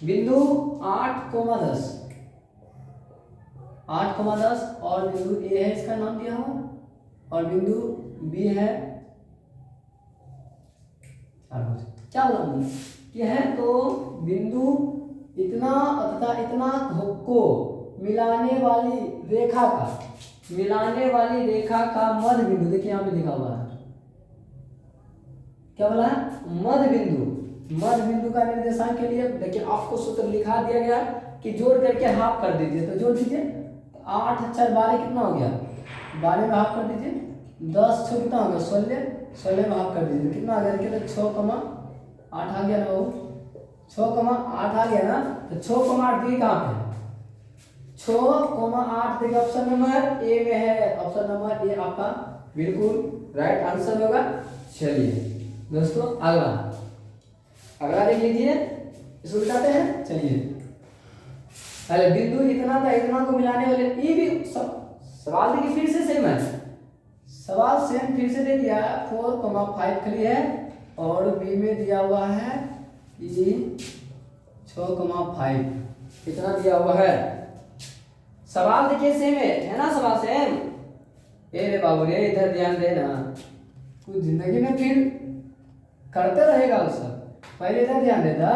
बिंदु 8,10 8,10 और बिंदु ए है, इसका नाम दिया हो, और बिंदु बी है, क्या बोला हमने, यह है तो बिंदु इतना तथा इतना को मिलाने वाली रेखा का मध्य बिंदु, देखिए यहाँ पे लिखा हुआ है, क्या बोला है, मध्य बिंदु का निर्देशांक के लिए देखिए आपको सूत्र लिखा दिया गया कि जोड़ करके हाफ कर दीजिए। तो जोड़ दीजिए, 8 × 4 12 कितना हो गया, 12 में हाफ कर दीजिए, 10 6 कितना हो गया, 16 में हाफ कर दीजिए, तो कितना आ गया, देखिए 6,8 आ गया ना बाबू, 6,8 आ गया ना। तो 6,8 दी कहाँ पे है, 6,8 देखिए ऑप्शन नंबर ए में है, ऑप्शन नंबर ए आपका बिल्कुल राइट आंसर होगा। चलिए दोस्तों अगला देख लीजिए, इसको बताते हैं। चलिए पहले बिंदु इतना था इतना को मिलाने वाले, ये भी सवाल देखिए फिर से सेम है, सवाल सेम फिर से दे दिया 4,5 खाली है, और बी में दिया हुआ है 6,5 इतना दिया हुआ है। सवाल देखिए सेम है ना, सवाल सेम। ए रे बाबू रे, इधर ध्यान देना, कुछ जिंदगी में फिर करते रहेगा वो सब। पहले इधर ध्यान देता,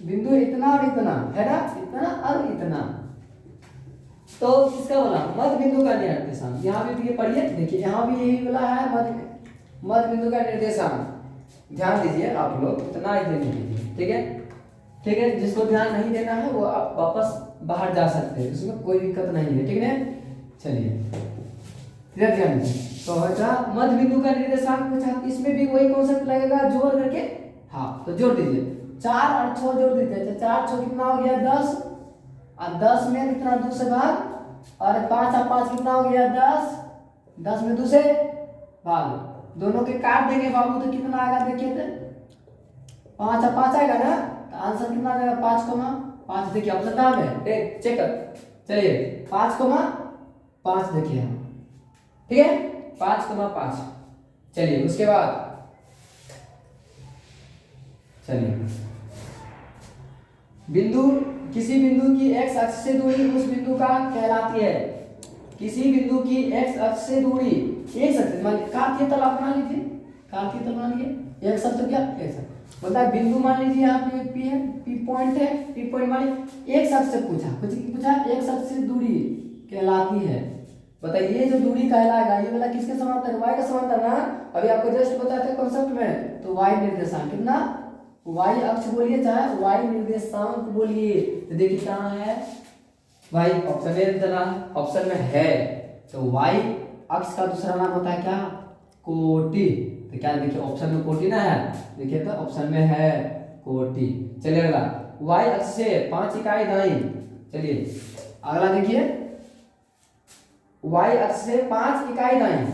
बिंदु इतना और इतना है ना, इतना और इतना, तो किसका बोला, मध्य बिंदु का निर्देशांक। यहाँ भी ये पढ़िए, देखिए यहाँ भी यही बोला है, मध्य बिंदु का निर्देशांक। ध्यान दीजिए आप लोग, इतना ही देने दीजिए। ठीक है, जिसको ध्यान नहीं देना है वो आप वापस बाहर जा सकते हैं, उसमें कोई दिक्कत नहीं है। ठीक है, चलिए इधर ध्यान दीजिए। तो मध्य बिंदु का निर्देशांक पूछा, इसमें भी वही कॉन्सेप्ट लगेगा, जोड़ करके हाँ, तो जोड़ दीजिए, 4 और 6 जोड़ दीजिए, तो 4 6 कितना हो गया 10, और 10 में कितना 2 से भाग, और 5 और 5 कितना हो गया 10 में 2 से भाग, दोनों के काट देंगे बाबू, तो कितना आएगा देखिए, तो 5 और 5 आएगा ना, तो आंसर कितना आ जाएगा 5,5। देखिए ऑप्शन कहाँ है, चेक कर, चलिए 5,5 देखिए हम, ठीक है 5,5। चलिए उसके बाद चलिए बिंदु, किसी बिंदु की x अक्ष से दूरी उस बिंदु का कहलाती है। किसी बिंदु की x अक्ष से दूरी, एक अक्ष मान लीजिए कार्तीय तल आप मान लीजिए, कार्तीय तल मान लीजिए, एक अक्ष तो क्या एक अक्ष बोलता है, बिंदु मान लीजिए यहाँ पे P है, P पॉइंट है, P पॉइंट मान लीजिए, एक अक्ष से पूछा, कुछ पूछा एक अक्ष से दूरी कहलाती है। बताइए ये जो दूरी कहलाएगा, ये वाला किसके समांतर, y का समांतर ना, अभी आपको जस्ट बताया था कॉन्सेप्ट में, तो y निर्देशांक कितना, y अक्ष बोलिए चाहे y निर्देशांक बोलिए, तो देखिए कहाँ है y, ऑप्शन में देना, ऑप्शन में है, तो y अक्ष का दूसरा नाम होता है क्या, कोटि। तो क्या देखिए ऑप्शन में कोटि ना है, देखिए तो ऑप्शन में है कोटि। चलिए अगला, y अक्ष से 5 इकाई दाईं, चलिए अगला देखिए, y अक्ष से 5 इकाई दाईं,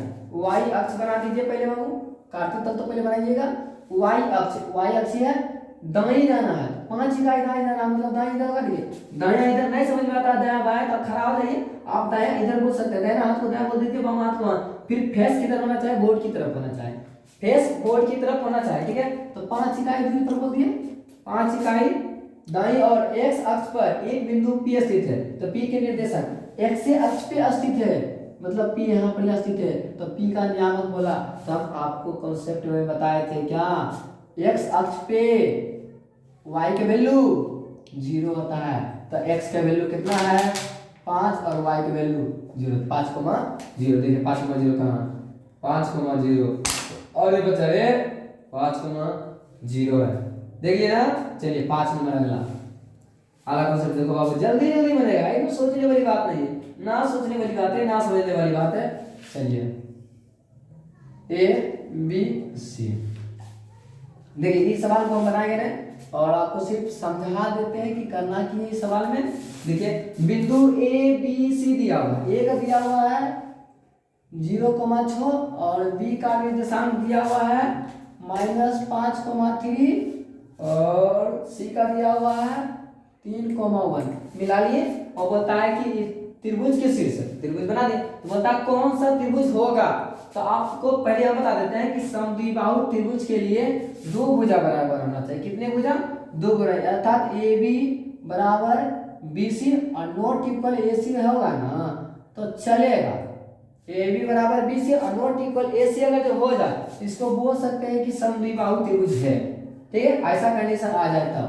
y अक्ष बना दीजिए पहले बाबू, कार्तीय तल तो पहले बनाइएगा, y अक्ष है दाईं जाना है, 5 इकाई दाईं जाना मतलब दाईं इधर कर दिए, दायां इधर नहीं समझ में आता, दायां बायां तो खड़ा हो जाइए, आप दायां इधर बोल सकते हैं, दायां हाथ को दायां बोल दीजिए, बायां हाथ को, फिर फेस किधर होना चाहिए, बोर्ड की तरफ होना चाहिए, फेस बोर्ड की तरफ होना चाहिए। ठीक है, तो 5 इकाई दूरी पर बोल दिए, 5 इकाई दाईं और x अक्ष पर एक बिंदु P स्थित है, तो P के निर्देशक x अक्ष पे स्थित है, मतलब P यहाँ पर स्थित है, तो P का नियामक बोला, तो हम आपको कॉन्सेप्ट में बताए थे क्या, x अक्ष पे y के वैल्यू 0 होता है, तो x का वैल्यू कितना है 5 और y का वैल्यू 0, 5,0। देखिए 5,0 कहाँ, 5,0 और ये बचा रे 5,0 है, देखिए ना। चलिए 5 नंबर अगला कॉन्सेप्ट देखो बाबू, जल्दी जल्दी बनेगा, ये सोचने वाली बात नहीं है, ना सोचने वाली बात है, ना समझने वाली बात है। चलिए ए बी सी, देखिए इस सवाल को हम बनाएंगे ना और आपको सिर्फ समझा देते हैं कि करना की है। सवाल में देखिए बिंदु ए बी सी दिया हुआ, ए का दिया हुआ है 0,6 और बी का निर्देशांक दिया हुआ है -5,3 और सी का दिया हुआ है 3,1 मिला लिए और बोलता है कि त्रिभुज के शीर्ष त्रिभुज बना दे, तो बोलता है कौन सा त्रिभुज होगा। तो आपको पहले हम बता देते हैं कि समद्विबाहु त्रिभुज के लिए दो भुजा बराबर होना चाहिए। कितने भुजा? दो भुजा, अर्थात ए बी बराबर बी सी और नॉट इक्वल ए सी होगा ना तो चलेगा। ए बी बराबर बी सी और नॉट इक्वल ए सी अगर जो हो जाए इसको बोल सकते हैं कि समद्विबाहु त्रिभुज है। ठीक है, ऐसा कंडीशन आ जाए तब,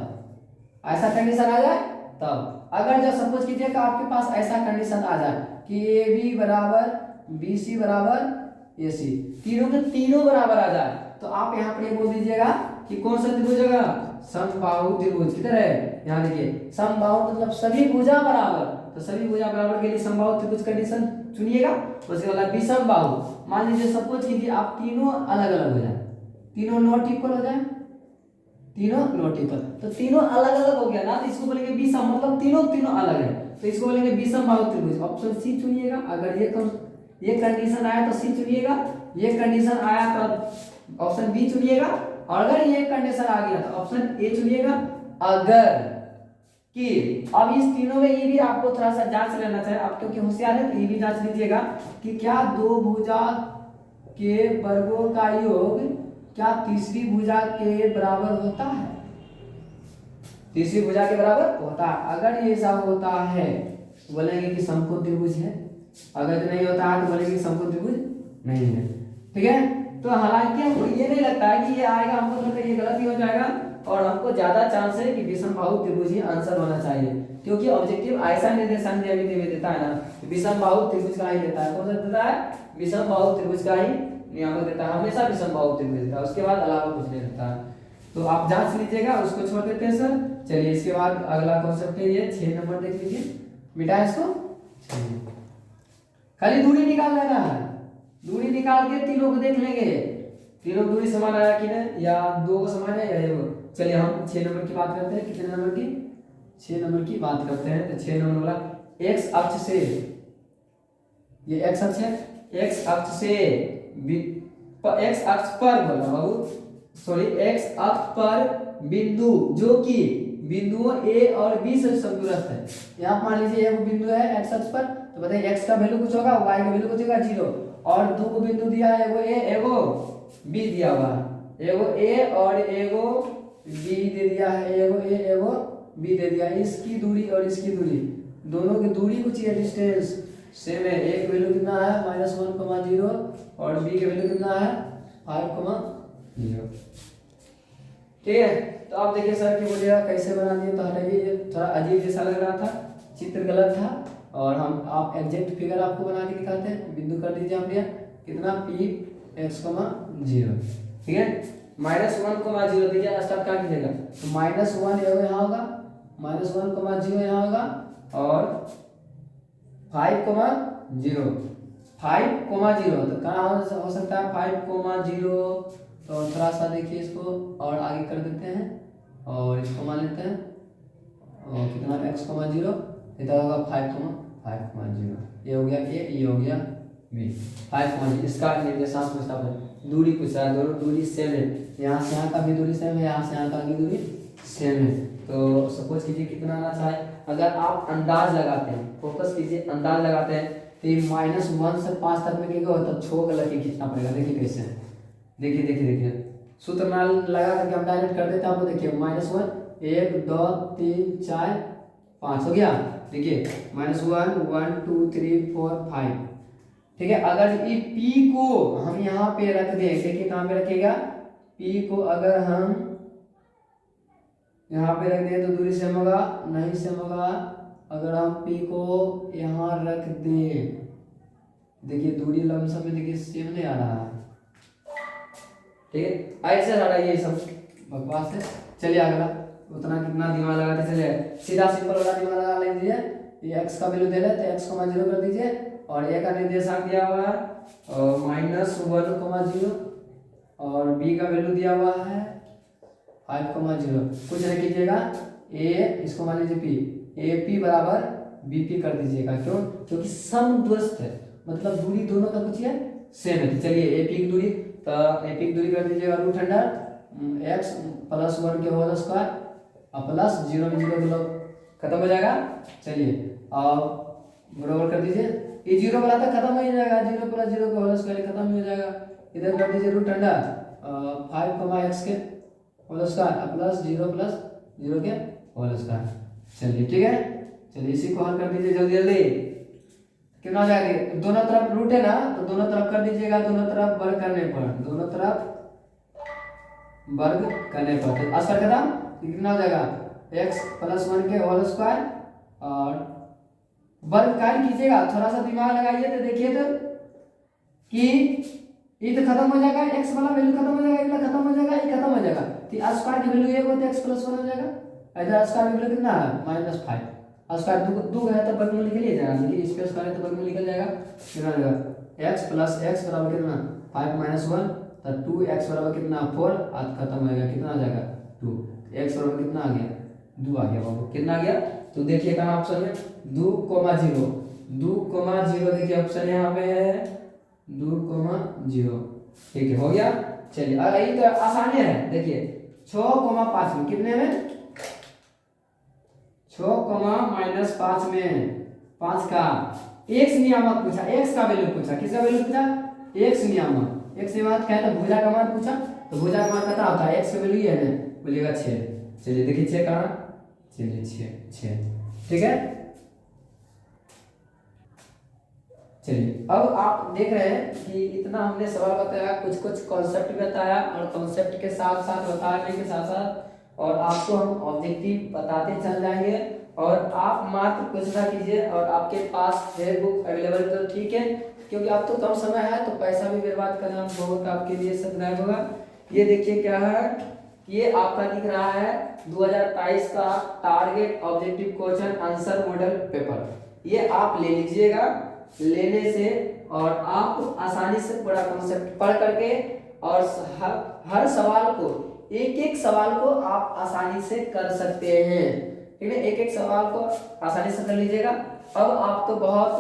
ऐसा कंडीशन आ जाए तब। अगर जो सपोज कीजिए कि आपके पास ऐसा कंडीशन आ जाए कि ए बी बराबर बी सी बराबर ए सी, तीनों के तीनों बराबर आ जाए तो आप यहाँ पर बोल दीजिएगा कि कौन सा त्रिभुज होगा? समबाहु त्रिभुज। किधर है? यहाँ देखिए, समबाहु मतलब सभी भुजा बराबर, तो सभी भुजा बराबर के लिए समबाहु त्रिभुज कंडीशन चुनिएगा। उसके बाद विषम बाहु, मान लीजिए सपोज कीजिए आप तीनों अलग अलग हो जाए, तीनों नॉट इक्वल हो जाए, तीनों नॉट इक्वल, तो तीनों अलग अलग हो गया ना, तो इसको बोलेंगे विषम, मतलब तीनों तीनों अलग है, तो इसको बोलेंगे विषम बाहु त्रिभुज। ऑप्शन सी चुनिएगा। अगर ये कंडीशन आया तो सी चुनिएगा, ये कंडीशन आया तो ऑप्शन बी चुनिएगा, और अगर ये कंडीशन आ गया तो ऑप्शन ए चुनिएगा। अगर कि अब इस तीनों में ये भी आपको थोड़ा सा जांच लेना चाहिए, आप क्योंकि होशियार है तो ये भी जांच लीजिएगा कि क्या दो भुजा के वर्गों का योग क्या तीसरी भुजा के बराबर होता है? तीसरी भुजा के बराबर होता है। अगर ये ऐसा होता है तो बोलेंगे कि समकोण त्रिभुज है, अगर नहीं होता है तो बोलेंगे समकोण त्रिभुज नहीं है। ठीक है, तो हालांकि हमको ये नहीं लगता है कि ये आएगा, हमको लगता है ये गलत ही हो जाएगा और हमको ज्यादा चांस है कि विषम बाहु त्रिभुज ही आंसर होना चाहिए, क्योंकि ऑब्जेक्टिव ऐसा निर्देशांक देता है ना, विषम बाहु त्रिभुज का ही देता है। कौन सा देता है? विषम बाहु त्रिभुज का ही नियामक देता है, हमेशा विषम बाहु त्रिभुज देता है, उसके बाद अलावा कुछ नहीं देता है। तो आप जांच लीजिएगा, उसको छोड़ देते हैं सर। चलिए इसके बाद अगला कॉन्सेप्ट है ये 6 नंबर देख लीजिए बेटा इसको। खाली दूरी निकाल लेना है, दूरी निकाल के तीनों को देख लेंगे, तीनों दूरी समान आया कि नहीं, या दो को समान है या एगो। चलिए हम 6 नंबर की बात करते हैं। कितने नंबर की? 6 नंबर की बात करते हैं। तो 6 नंबर वाला एक्स अक्ष से, ये एक्स अक्ष है, एक्स अक्ष से एक्स अक्ष पर बोला बाबू, सॉरी एक्स अक्ष पर बिंदु जो कि बिंदुओं ए और बी से समदूरस्थ है। यहाँ मान लीजिए एक बिंदु है एक्स अक्ष पर, तो बताइए एक्स का वैल्यू कुछ होगा, वाई का वैल्यू कुछ होगा 0, और दो बिंदु दिया है, एगो ए एगो बी दिया हुआ है, एगो ए और एगो बी दे दिया है, एगो ए एगो बी दे दिया। इसकी दूरी और इसकी दूरी, दोनों की दूरी कुछ ये डिस्टेंस सेम है। एक वैल्यू कितना है -1,0 और बी के वैल्यू कितना है 5,0। ठीक है, तो आप देखिए सर कि बोलिएगा कैसे बना दिए, तो हटाइए, ये थोड़ा अजीब जैसा लग रहा था, चित्र गलत था, और हम आप एग्जैक्ट फिगर आपको बना के दिखाते हैं। बिंदु कर दीजिए हमने कितना p x, 0। ठीक है, -1,0 देखिए स्टार्ट कर दीजिएगा, तो -1 यहाँ होगा, -1,0 यहाँ होगा, और 5,0 5,0 तो कहाँ हो सकता है 5,0, तो थोड़ा सा देखिए इसको और आगे कर देते हैं और इसको मान लेते हैं, और कितना x,0 इधर होगा 5,0, ये हो गया a, ये हो गया b, 5,0। इसका निर्देशांक पूछता है, दूरी पूछा है, दोनों दूरी सेम है, यहाँ से यहाँ का भी दूरी सेम है, यहाँ से यहाँ का भी दूरी सेम है। तो सपोज कीजिए कितना आना चाहे, अगर आप अंदाज लगाते हैं, फोकस कीजिए, अंदाज लगाते हैं, तो ये -1 से 5 तक में क्या होता है, 6 का लकीर खींचना पड़ेगा। देखिए कैसे, देखिए देखिए देखिए, सूत्र ना लगा करके हम डायरेक्ट कर देते हैं। आपको देखिए -1 1 2 3 4 5 हो गया। देखिए -1 1 2 3 4 5। ठीक है, अगर ये P को हम यहाँ पे रख दें, देखिए कहाँ पे रखेगा, P को अगर हम यहाँ पे रख दें तो दूरी सेम होगा, नहीं सेम होगा। अगर हम P को यहाँ रख दें, देखिए दूरी लमसम में देखिए सेम नहीं आ रहा है। ठीक है, ऐसे सारा ये सब बकवास है। चलिए अगला उतना कितना दिमाग लगाते चले, सीधा सिंपल वाला दिमाग लगा लीजिए। ये x का वैल्यू दे रहे तो x को 0 कर दीजिए और a का निर्देशांक दिया हुआ है -1, 0 और b का वैल्यू दिया हुआ है 5, 0। कुछ नहीं कीजिएगा, a इसको मान लीजिए p, AP बराबर BP कर दीजिएगा। क्यों? क्योंकि समदूरस्थ है, मतलब दूरी दोनों का कुछ है सेम है। तो चलिए AP की दूरी, तो AP की दूरी कर दीजिएगा √100 x + 1 के होल स्क्वायर और प्लस 0 में 0 मतलब खत्म हो जाएगा। चलिए अब बराबर कर दीजिए, ये 0 वाला तो खत्म हो ही जाएगा, 0 + 0 का होल स्क्वायर खत्म हो जाएगा। इधर कर दीजिए √100 5, x के होल स्क्वायर प्लस 0 + 0 के होल स्क्वायर। चलिए ठीक है, चलिए इसी को हल कर दीजिए जल्दी जल्दी। कितना हो जाएगा, दोनों तरफ रूट है ना, तो दोनों तरफ कर दीजिएगा, दोनों तरफ वर्ग करने पर, दोनों तरफ वर्ग करने पर तो आंसर खत्म। कितना हो जाएगा, x + 1 के होल स्क्वायर और वर्ग काट कीजिएगा, थोड़ा सा दिमाग लगाइए तो देखिए तो कि ये तो खत्म हो जाएगा, x वाला वैल्यू खत्म हो जाएगा, ये खत्म हो जाएगा, ये खत्म हो जाएगा, तो स्क्वायर की वैल्यू 1 होता है, x + 1 हो जाएगा। इधर स्क्वायर की वैल्यू कितना है -5, स्क्वायर दो है तो वर्गमूल निकल ही जाएगा, लेकिन इस पे स्क्वायर है तो वर्गमूल निकल जाएगा। कितना हो जाएगा, x + x बराबर कितना 5 - 1, तो 2x बराबर कितना 4, आज खत्म हो गया, कितना आ जाएगा 2, x बराबर कितना आ गया 2 आ गया बाबू, कितना आ गया। तो देखिए कहाँ ऑप्शन में 2, 0, 2, 0 देखिए ऑप्शन यहाँ पे है 2, 0। ठीक है, हो गया। चलिए अब यही तो आसानी है, देखिए 6, 5 में कितने में 6, -5 में 5 का x नियामक पूछा, x का वैल्यू पूछा, किसका वैल्यू पूछा, x नियामक। x नियामक क्या है, तो भुजा का मान पूछा, तो भुजा का मान कितना होता है, x का वैल्यू है ना, बोलिएगा 6। चलिए देखिए 6 कहाँ, चलिए 6, ठीक है। चलिए अब आप देख रहे हैं कि इतना हमने सवाल बताया, कुछ कुछ कॉन्सेप्ट बताया और कॉन्सेप्ट के साथ साथ बताने के साथ साथ और आपको हम ऑब्जेक्टिव बताते चल जाएंगे और आप मात्र कुछ ना कीजिए और आपके पास है बुक अवेलेबल तो ठीक है, क्योंकि आप तो कम समय है तो पैसा भी बर्बाद करना बहुत आपके लिए सदनायक होगा। ये देखिए क्या है, ये आपका दिख रहा है 2023 का target objective question answer model paper, ये आप ले लीजिएगा। लेने से और आप आसानी से पूरा कॉन्सेप्ट पढ़ करके और हर सवाल को एक एक सवाल को आप आसानी से कर सकते हैं, ठीक है, एक एक सवाल को आसानी से कर लीजिएगा। अब आप तो बहुत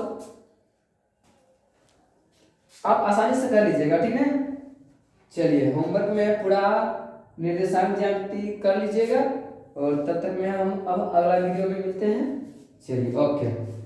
आप आसानी से कर लीजिएगा, ठीक है। चलिए होमवर्क में पूरा निर्देशांक ज्यामिति कर लीजिएगा और तब तक में हम अब अगला वीडियो में मिलते हैं। चलिए ओके।